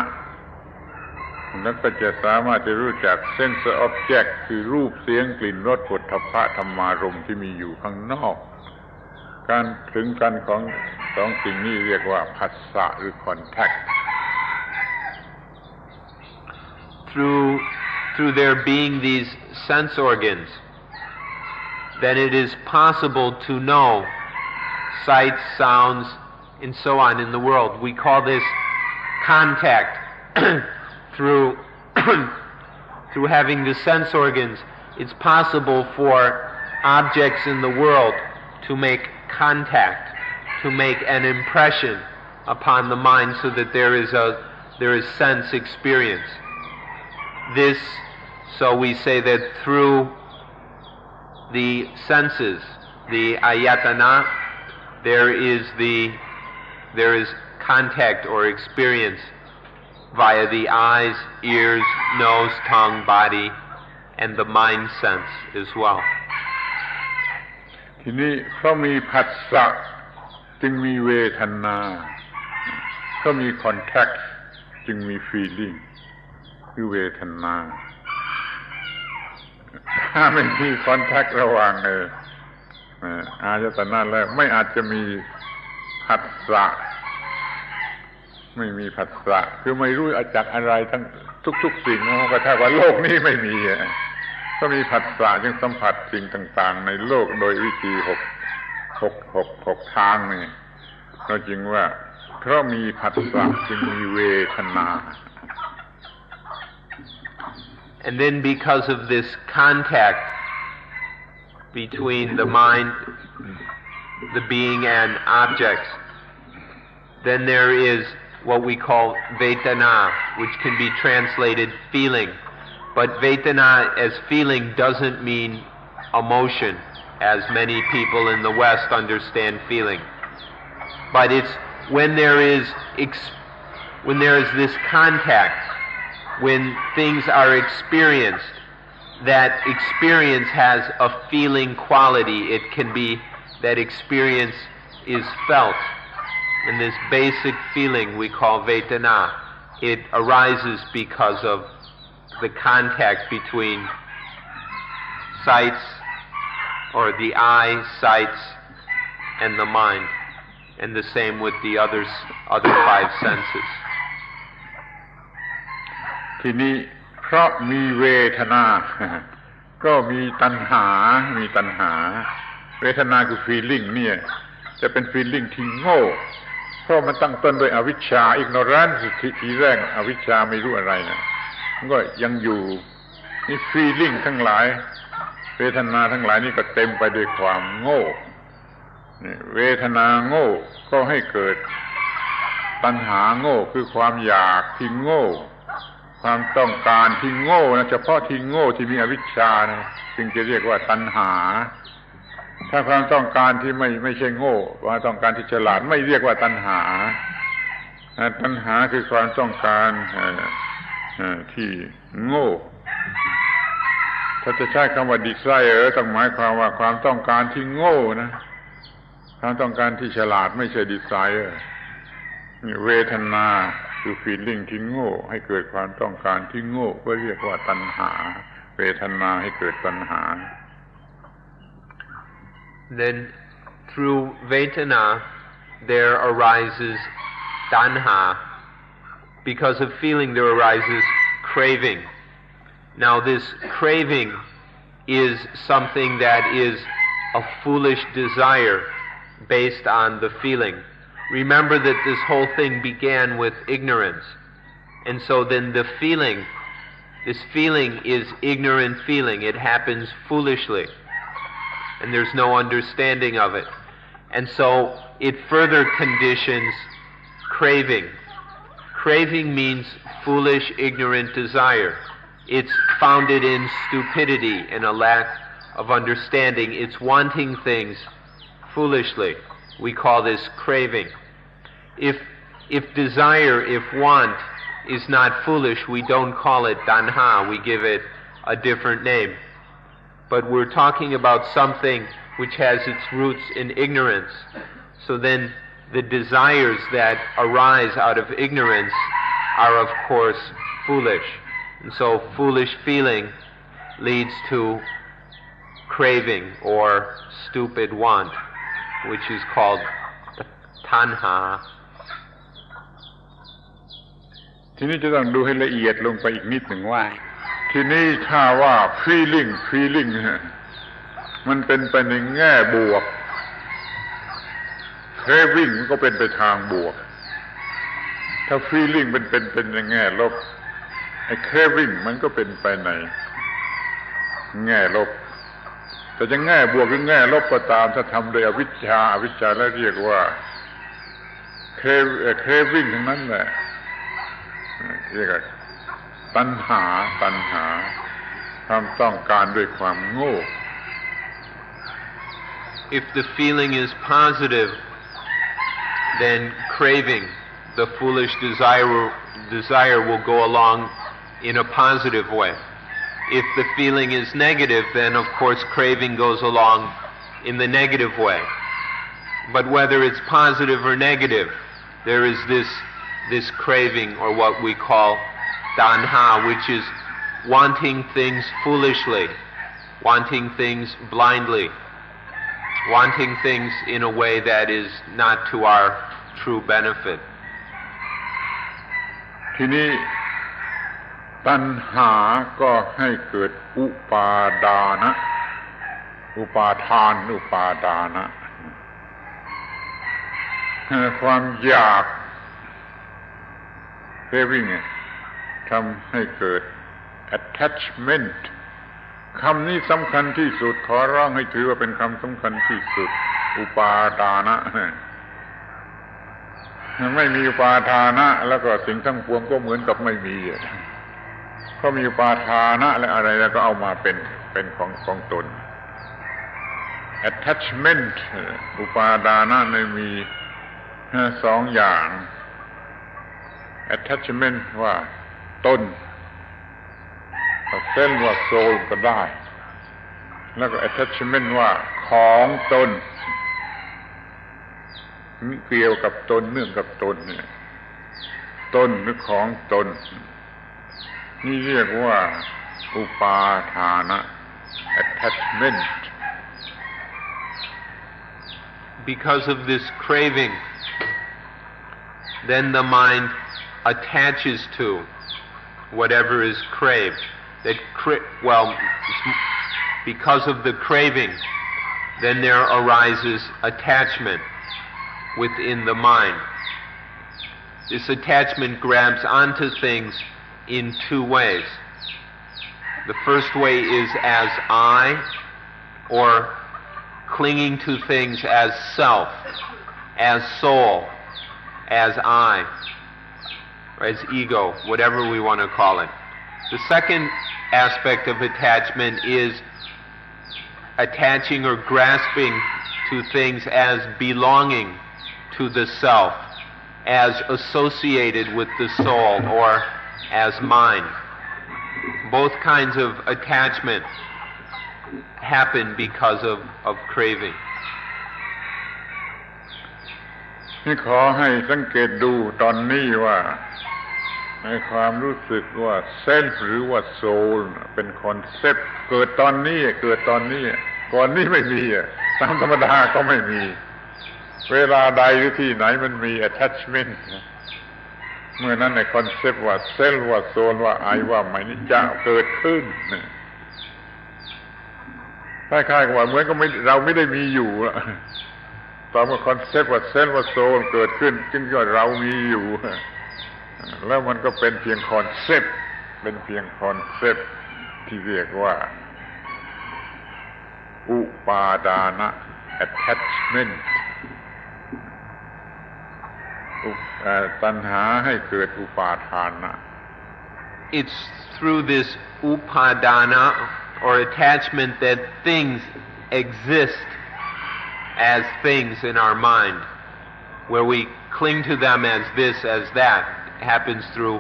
แล้วก็จะสามารถจะรู้จักเส้นส์ออบเจกต์คือรูปเสียงกลิ่นรสโผฏฐัพพะธรรมารมณ์ที่มีอยู่ข้างนอกการถึงกันของสิ่งนี้เรียกว่าผัสสะหรือคอนแทค Through there being these sense organs, then it is possible to know sights, sounds, and so on in the world. We call this contact. Through having the sense organs, it's possible for objects in the world to make contact, to make an impression upon the mind so that there is sense experience. This, so we say that through the senses, the ayatana, there is contact or experience via the eyes, ears, nose, tongue, body, and the mind sense as well. ทีนี้เพราะมีผัสสะจึงมีเวทนาเพราะมีคอนแทคจึงมีฟีลลิ่งคือเวทนาถ้าไม่มีคอนแทคระหว่างอายตนะแล้วไม่อาจจะมีผัสสะไม่มีผัสสะคือไม่รู้จักอะไรทั้งทุกสิ่งนะก็ถ้าว่าโลกนี้ไม่มีก็มีผัสสะจึงสัมผัสสิ่งต่างๆในโลกโดยวิธี6ทางนี่ก็จริงว่าเพราะมีผัสสะจึงมีเวทนา And then because of this contact between the mind, the being, and objects, then there is what we call Vedana, which can be translated feeling. But Vedana as feeling doesn't mean emotion, as many people in the West understand feeling. But it's when there is this contact, when things are experienced, that experience has a feeling quality. It can be that experience is felt. And this basic feeling we call Vedana, it arises because of the contact between sights, or the eye, sights, and the mind. And the same with the other 5 senses. ทีนี้เพราะมีเวทนา ก็มีตัณหาเวทนาคือ feeling เนี่ยจะเป็น feeling ที่โง่เพราะมันตั้งต้นด้วยอวิชชา ignorance ทีแรกอวิชชาไม่รู้อะไรนะมันก็ยังอยู่นี่ feeling ทั้งหลายเวทนาทั้งหลายนี่ก็เต็มไปด้วยความโง่เวทนาโง่ก็ให้เกิดตัณหาโง่คือความอยากที่โง่ความต้องการที่โง่นะเฉพาะที่โง่ที่มีอวิชชานะจึงจะเรียกว่าตัณหาถ้าความต้องการที่ไม่ใช่โง่ความต้องการที่ฉลาดไม่เรียกว่าตัณหาตัณหาคือความต้องการที่โง่ถ้าจะใช้คำว่า desire ต้องหมายความว่าความต้องการที่โง่นะความต้องการที่ฉลาดไม่ใช่ desire เวทนาคือ feeling ที่โง่ให้เกิดความต้องการที่โง่ก็เรียกว่าตัณหาเวทนาให้เกิดตัณหา Then through Vedana there arises tanha. Because of feeling there arises craving. Now this craving is something that is a foolish desire based on the feeling. Remember that this whole thing began with ignorance. And so then this feeling is ignorant feeling. It happens foolishly. And there's no understanding of it. And so it further conditions craving. Craving means foolish, ignorant desire. It's founded in stupidity and a lack of understanding. It's wanting things foolishly. We call this craving. If desire, if want is not foolish, we don't call it tanha. We give it a different name. But we're talking about something which has its roots in ignorance. So then the desires that arise out of ignorance are, of course, foolish. And so foolish feeling leads to craving or stupid want, which is called tanha. ทีนี้จะต้องดูให้ละเอียดลงไปอีกนิดหนึ่งว่าทีนี้ถ้าว่า feeling มันเป็นไปในแง่บวก craving มันก็เป็นไปทางบวกถ้า feeling เป็นในแง่ลบไอ้ craving มันก็เป็นไปในแง่ลบแต่จะแง่บวกหรือแง่ลบก็ตามถ้าทำโดยอวิชชาแล้วเรียกว่า craving ทั้งนั้นแหละเรียกว่าตัณหาความต้องการด้วยความโง่ If the feeling is positive, then craving, the foolish desire will go along in a positive way. If the feeling is negative, then of course craving goes along in the negative way. But whether it's positive or negative, there is this craving, or what we call tanha, which is wanting things foolishly, wanting things blindly, wanting things in a way that is not to our true benefit. ทีนี้ตัณหาก็ให้เกิดอุปาทานความอยาก craving ทำให้เกิด attachment คำนี้สำคัญที่สุดขอร้องให้ถือว่าเป็นคำสำคัญที่สุดอุปาทานไม่มีอุปาทานแล้วก็สิ่งทั้งปวงก็เหมือนกับไม่มีเพราะมีอุปาทานและอะไรแล้วก็เอามาเป็นของตน attachment อุปาทานไม่มีสองอย่าง attachment ว่าตนเส้นว่าโซลก็ได้แล้วก็ attachment ว่าของตนเกี่ยวกับตนเนื่องกับตนเนี่ยตนหรือของตนนี่เรียกว่าอุปาทาน attachment. Because of this craving, then the mind attaches to whatever is craved. Because of the craving, then there arises attachment within the mind. This attachment grabs onto things in two ways. The first way is as I, or clinging to things as self, as soul, as I, or as ego, whatever we want to call it. The second aspect of attachment is attaching or grasping to things as belonging to the self, as associated with the soul, or as mine. Both kinds of attachment happen because of craving. นี่ขอให้สังเกตดูตอนนี้ว่าในความรู้สึกว่าเซลฟ์หรือว่าโซลเป็นคอนเซ็ปต์เกิดตอนนี้ก่อนนี้ไม่มี ตามธรรมดาก็ไม่มีเวลาใดหรือที่ไหนมันมี attachment เมื่อนั้นในคอนเซปต์ว่าเซลว่าโซลว่าไอว่าไมนิจะเกิดขึ้นคล้ายๆกับว่าเหมือนก็ไม่เราไม่ได้มีอยู่ตอนเมื่อคอนเซปต์ว่าเซลว่าโซลเกิดขึ้นจึงว่าเรามีอยู่แล้วมันก็เป็นเพียงคอนเซปต์เป็นเพียงคอนเซปต์ที่เรียกว่าอุปาดานะ attachment ตัณหาให้เกิดอุปาทานะ It's through this upadana or attachment that things exist as things in our mind, where we cling to them as this, as that. It happens through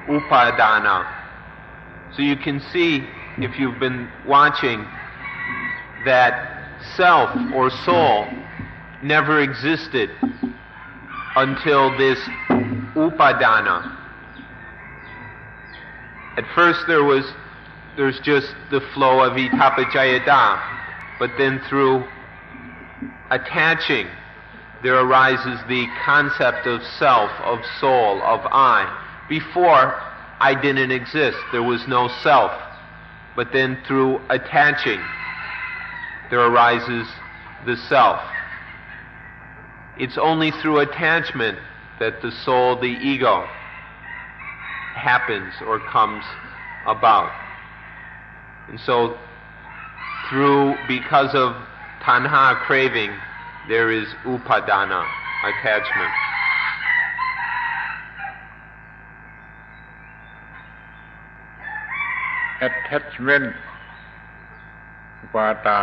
upadana. So you can see, if you've been watching, that self or soul never existed until this upadana. At first there's just the flow of itapajayata, but then through attaching there arises the concept of self, of soul, of I. Before, I didn't exist, there was no self, but then through attaching there arises the self. It's only through attachment that the soul, the ego, happens or comes about. And so, because of tanha, craving, there is upadana, attachment. attachment อุปาทา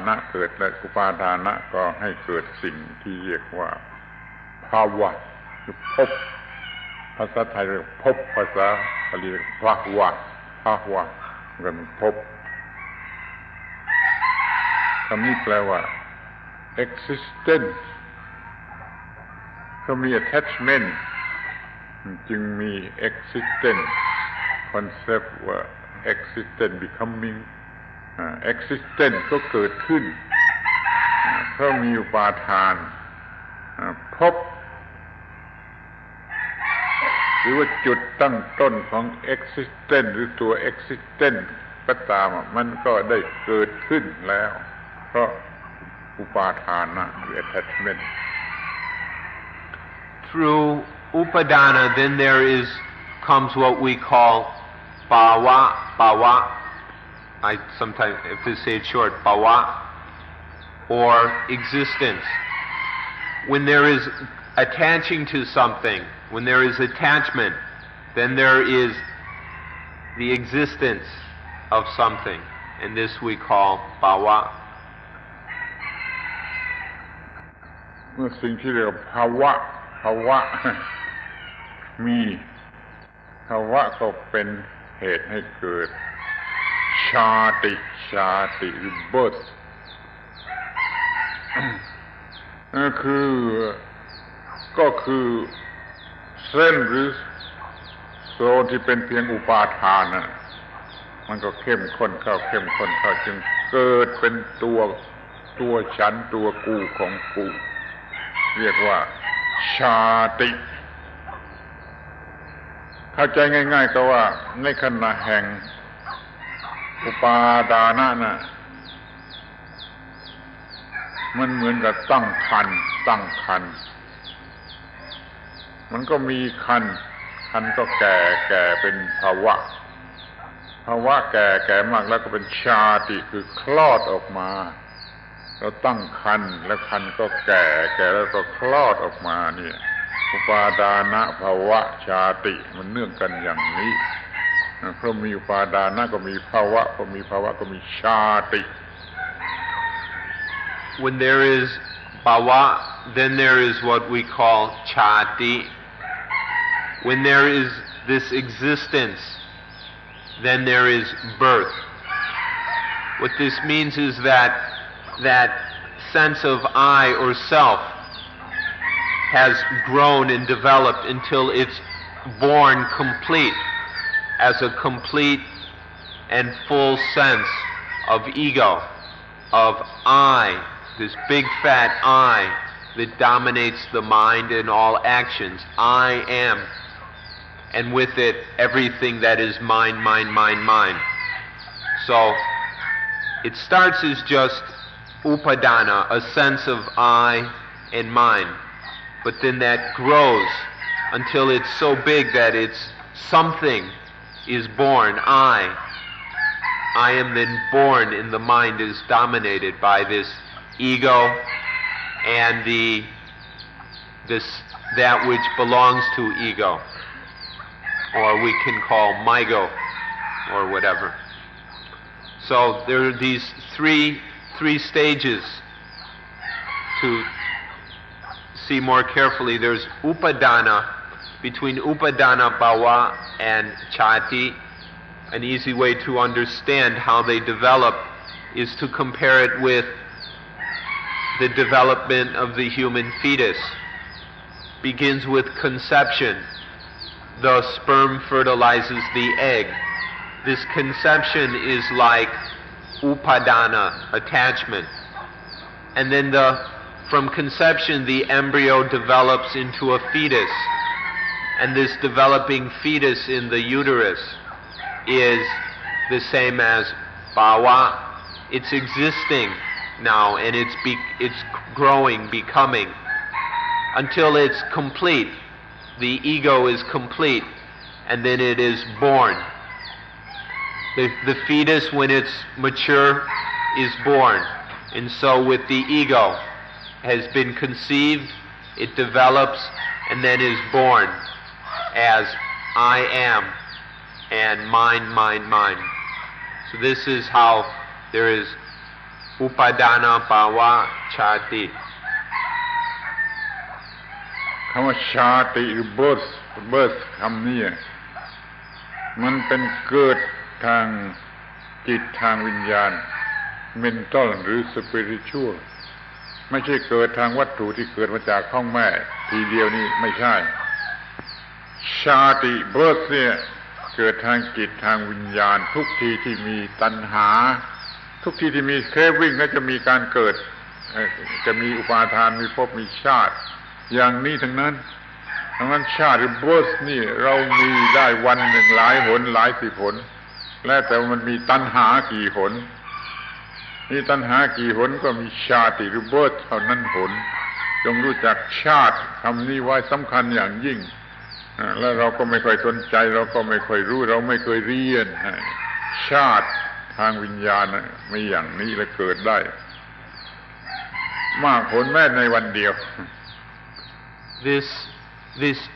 นะเกิดและอุปาทานะก็ให้เกิดสิ่งที่เรียกว่าภาวะคือภพภาษาไทยเรียกภพภาษาบาลีเรียกภาวะเป็นภพคำนี้แปลว่า existence ก็มี attachment จึงมี existence concept ว่า existence becoming existence ก็เกิดขึ้นเพราะมีอุปาทานภพหรือว่าจุดตั้งต้นของ existence หรือตัว existence ก็ตามมันก็ได้เกิดขึ้นแล้วเพราะอุปาทานะหรือ attachment. Through upadana, then there comes what we call bhava. I sometimes have to say it short, bhava, or existence. When there is attaching to something, when there is attachment, then there is the existence of something, and this we call bhava. เมื่อสิ่งที่เรียกว่าภาวะมีภาวะก็เป็นเหตุให้เกิดชาติหรือ birth ก็คือเส้นหรือโซนที่เป็นเพียงอุปาทานน่ะมันก็เข้มข้นเข้าจึงเกิดเป็นตัวฉันตัวกูของกูเรียกว่าชาติเข้าใจง่ายๆก็ว่าในขณะแห่งอุปาดานะน่ะมันเหมือนกับตั้งครรภ์มันก็มีครรภ์ก็แก่เป็นภาวะแก่มากแล้วก็เป็นชาติคือคลอดออกมาเราตั้งครรภ์แล้วครรภ์ก็แก่แล้วก็คลอดออกมาเนี่ยอุปาดานะภาวะชาติมันเนื่องกันอย่างนี้เพราะมีอุปาดานะก็มีภาวะก็มีภาวะก็มีชาติ When there is bhava, then there is what we call chati. When there is this existence, then there is birth. What this means is that sense of I or self has grown and developed until it's born complete as a complete and full sense of ego. of I, this big fat I that dominates the mind and all actions. I am. And with it, everything that is mind, mind, mind, mind. So, it starts as just upadana, a sense of I and mine. But then that grows until it's so big that it's something is born, I. I am then born, and the mind is dominated by this ego and that which belongs to ego, or we can call mygo, or whatever. So there are these three stages to see more carefully. There's upadana, between upadana bhava and chati. An easy way to understand how they develop is to compare it with the development of the human fetus. Begins with conception. The sperm fertilizes the egg. This conception is like upadana, attachment. And then from conception, the embryo develops into a fetus. And this developing fetus in the uterus is the same as bhava. It's existing now, and it's growing, becoming, until it's complete. The ego is complete, and then it is born. The fetus, when it's mature, is born. And so with the ego, has been conceived, it develops, and then is born as I am, and mine, mine, mine. So this is how there is upadana bhava chati. คำว่าชาติหรือเบิร์ธคำนี้มันเป็นเกิดทางจิตทางวิญญาณ mental หรือ spiritual ไม่ใช่เกิดทางวัตถุที่เกิดมาจากท้องแม่ทีเดียวนี่ไม่ใช่ชาติ birth เนี่ยเกิดทางจิตทางวิญญาณทุกทีที่มีตัณหาทุกทีที่มี craving ก็จะมีการเกิดจะมีอุปาทานมีภพมีชาติอย่างนี้ทั้งนั้นชาติหรือ birth นี่เรามีได้วันหนึ่งหลายหนหลายสิบหนแล้วแต่มันมีตัณหากี่หนนี่ตัณหากี่หนก็มีชาติหรือ birth เท่านั้นหนจงรู้จักชาติคำนี้ไว้สำคัญอย่างยิ่งแล้วเราก็ไม่ค่อยสนใจเราก็ไม่ค่อยรู้เราไม่เคยเรียนชาติทางวิญญาณมีอย่างนี้และเกิดได้มากผลแม้ในวันเดียว This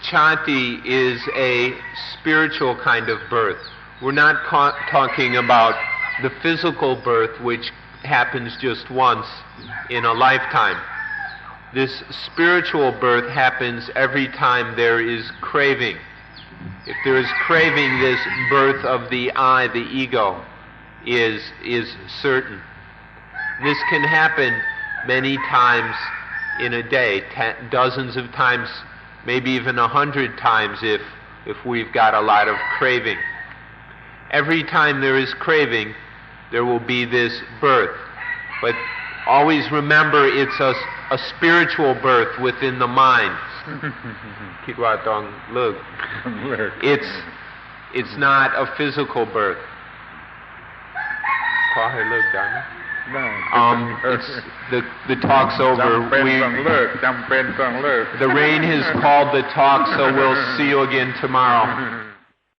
chati is a spiritual kind of birth. We're not talking about the physical birth which happens just once in a lifetime. This spiritual birth happens every time there is craving. If there is craving, this birth of the I, the ego, is certain. This can happen many times in a day, dozens of times, maybe even 100 times if we've got a lot of craving. Every time there is craving, there will be this birth. But always remember it's a spiritual birth within the mind. It's not a physical birth. The talk's over. The rain has called the talk, so we'll see you again tomorrow.